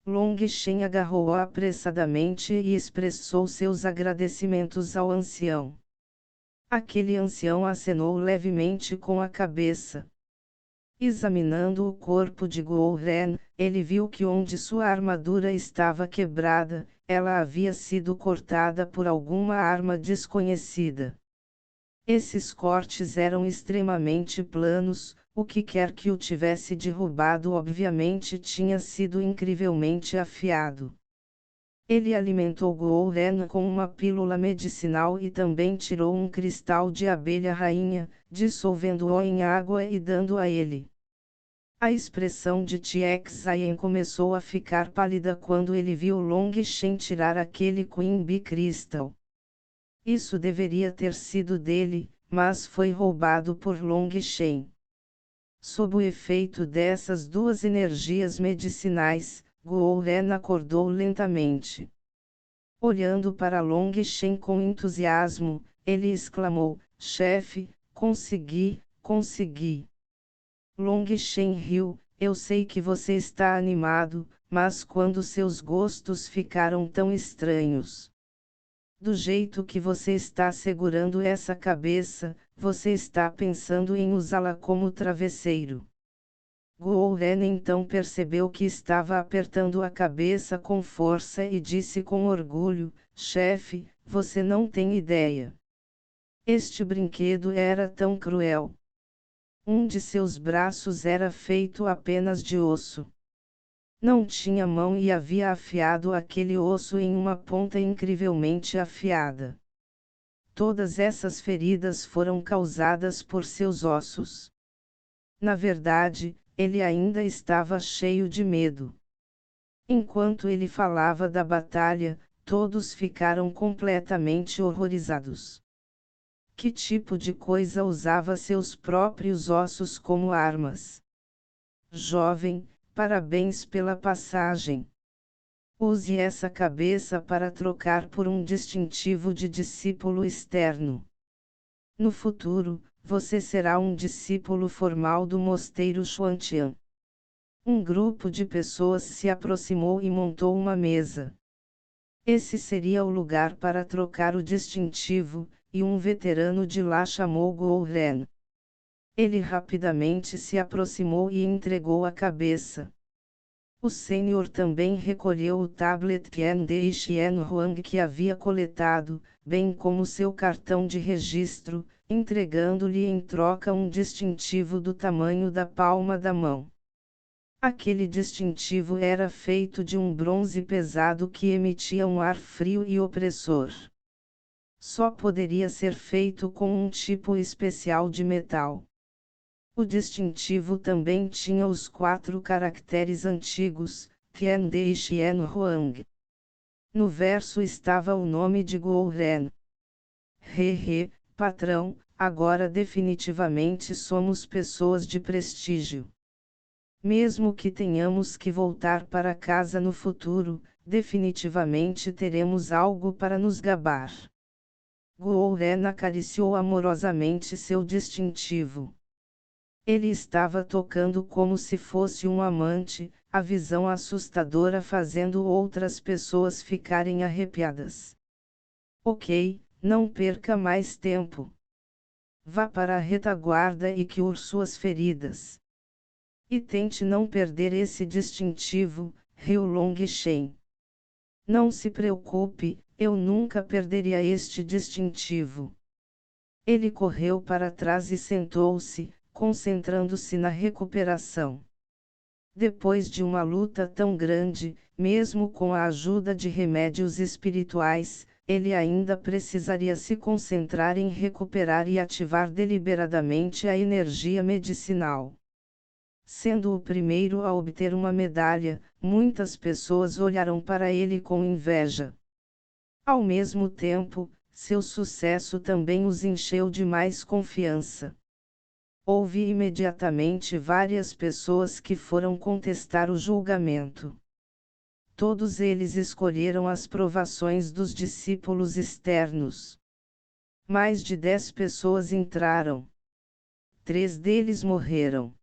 Longshen agarrou-o apressadamente e expressou seus agradecimentos ao ancião. Aquele ancião acenou levemente com a cabeça. Examinando o corpo de Guo-Ren, ele viu que onde sua armadura estava quebrada, ela havia sido cortada por alguma arma desconhecida. Esses cortes eram extremamente planos, o que quer que o tivesse derrubado obviamente tinha sido incrivelmente afiado. Ele alimentou Guo-Ren com uma pílula medicinal e também tirou um cristal de abelha rainha, dissolvendo-o em água e dando a ele. A expressão de Tianxian começou a ficar pálida quando ele viu Long Shen tirar aquele Queen Bee Crystal. Isso deveria ter sido dele, mas foi roubado por Long Shen. Sob o efeito dessas duas energias medicinais, Guo-Ren acordou lentamente. Olhando para Long Shen com entusiasmo, ele exclamou: chefe, consegui, consegui. Long Shen riu: eu sei que você está animado, mas quando seus gostos ficaram tão estranhos? Do jeito que você está segurando essa cabeça, você está pensando em usá-la como travesseiro. Guo-Ren então percebeu que estava apertando a cabeça com força e disse com orgulho: chefe, você não tem ideia. Este brinquedo era tão cruel. Um de seus braços era feito apenas de osso. Não tinha mão e havia afiado aquele osso em uma ponta incrivelmente afiada. Todas essas feridas foram causadas por seus ossos. Na verdade, ele ainda estava cheio de medo. Enquanto ele falava da batalha, todos ficaram completamente horrorizados. Que tipo de coisa usava seus próprios ossos como armas? Jovem, parabéns pela passagem. Use essa cabeça para trocar por um distintivo de discípulo externo. No futuro, você será um discípulo formal do mosteiro Xuantian. Um grupo de pessoas se aproximou e montou uma mesa. Esse seria o lugar para trocar o distintivo, e um veterano de lá chamou Guo-Ren. Ele rapidamente se aproximou e entregou a cabeça. O sênior também recolheu o tablet Qian de Xian Huang que havia coletado, bem como seu cartão de registro, entregando-lhe em troca um distintivo do tamanho da palma da mão. Aquele distintivo era feito de um bronze pesado que emitia um ar frio e opressor. Só poderia ser feito com um tipo especial de metal. O distintivo também tinha os 4 caracteres antigos, Tian de Xian Huang. No verso estava o nome de Guo-Ren. Hehe, patrão, agora definitivamente somos pessoas de prestígio. Mesmo que tenhamos que voltar para casa no futuro, definitivamente teremos algo para nos gabar. Guo-Ren acariciou amorosamente seu distintivo. Ele estava tocando como se fosse um amante, a visão assustadora fazendo outras pessoas ficarem arrepiadas. Ok, não perca mais tempo. Vá para a retaguarda e cure suas feridas. E tente não perder esse distintivo, riu Long Shen. Não se preocupe, eu nunca perderia este distintivo. Ele correu para trás e sentou-se, concentrando-se na recuperação. Depois de uma luta tão grande, mesmo com a ajuda de remédios espirituais, ele ainda precisaria se concentrar em recuperar e ativar deliberadamente a energia medicinal. Sendo o primeiro a obter uma medalha, muitas pessoas olharam para ele com inveja. Ao mesmo tempo, seu sucesso também os encheu de mais confiança. Houve imediatamente várias pessoas que foram contestar o julgamento. Todos eles escolheram as provações dos discípulos externos. Mais de 10 pessoas entraram. 3 deles morreram.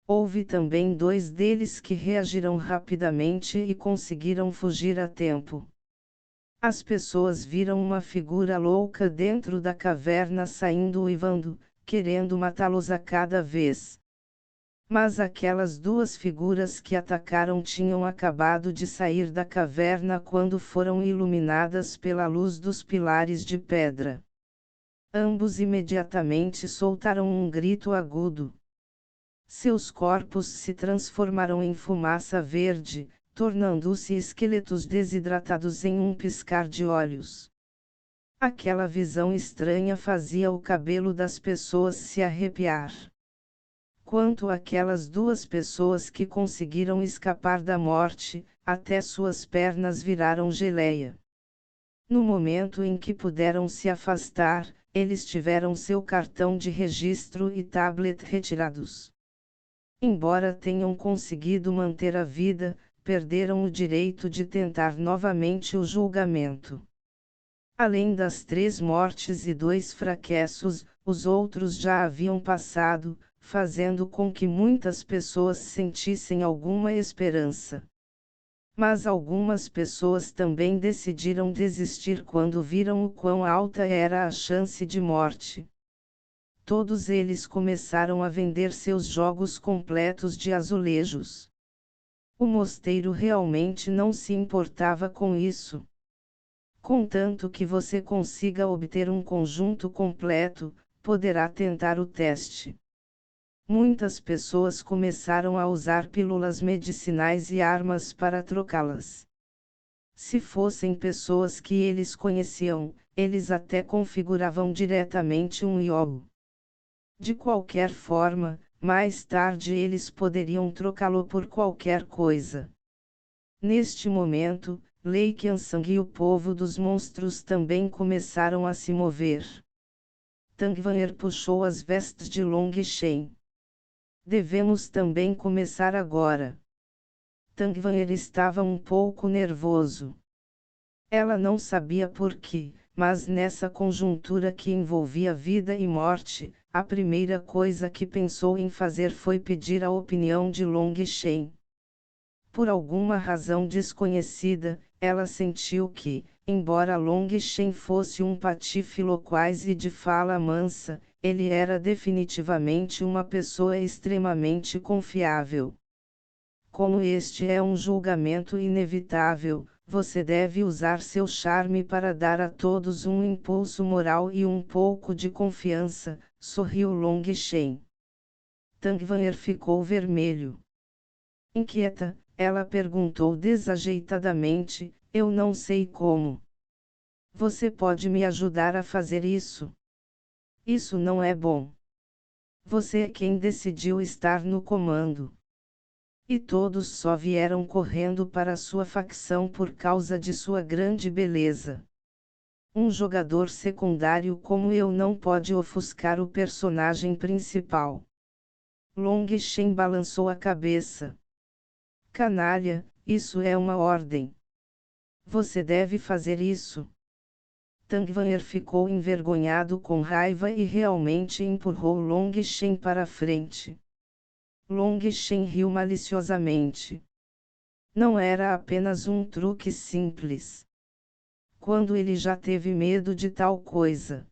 Houve também 2 deles que reagiram rapidamente e conseguiram fugir a tempo. As pessoas viram uma figura louca dentro da caverna saindo uivando, querendo matá-los a cada vez. Mas aquelas duas figuras que atacaram tinham acabado de sair da caverna quando foram iluminadas pela luz dos pilares de pedra. Ambos imediatamente soltaram um grito agudo. Seus corpos se transformaram em fumaça verde, tornando-se esqueletos desidratados em um piscar de olhos. Aquela visão estranha fazia o cabelo das pessoas se arrepiar. Quanto àquelas duas pessoas que conseguiram escapar da morte, até suas pernas viraram geleia. No momento em que puderam se afastar, eles tiveram seu cartão de registro e tablet retirados. Embora tenham conseguido manter a vida, perderam o direito de tentar novamente o julgamento. Além das 3 mortes e 2 fraquessos, os outros já haviam passado, fazendo com que muitas pessoas sentissem alguma esperança. Mas algumas pessoas também decidiram desistir quando viram o quão alta era a chance de morte. Todos eles começaram a vender seus jogos completos de azulejos. O mosteiro realmente não se importava com isso. Contanto que você consiga obter um conjunto completo, poderá tentar o teste. Muitas pessoas começaram a usar pílulas medicinais e armas para trocá-las. Se fossem pessoas que eles conheciam, eles até configuravam diretamente um iolo. De qualquer forma, mais tarde eles poderiam trocá-lo por qualquer coisa. Neste momento, Lei Qiansang e o povo dos monstros também começaram a se mover. Tang Wan'er puxou as vestes de Long Shen. Devemos também começar agora. Tang Wan'er estava um pouco nervoso. Ela não sabia por quê, mas nessa conjuntura que envolvia vida e morte, a primeira coisa que pensou em fazer foi pedir a opinião de Long Shen. Por alguma razão desconhecida, ela sentiu que, embora Long Shen fosse um patife loquaz e de fala mansa, ele era definitivamente uma pessoa extremamente confiável. Como este é um julgamento inevitável, você deve usar seu charme para dar a todos um impulso moral e um pouco de confiança, sorriu Long Shen. Tang Wan'er ficou vermelho. Inquieta, ela perguntou desajeitadamente, eu não sei como. Você pode me ajudar a fazer isso? Isso não é bom. Você é quem decidiu estar no comando. E todos só vieram correndo para sua facção por causa de sua grande beleza. Um jogador secundário como eu não pode ofuscar o personagem principal. Long Shen balançou a cabeça. Canalha, isso é uma ordem. Você deve fazer isso. Tang Wan'er ficou envergonhado com raiva e realmente empurrou Long Shen para a frente. Long Shen riu maliciosamente. Não era apenas um truque simples. Quando ele já teve medo de tal coisa?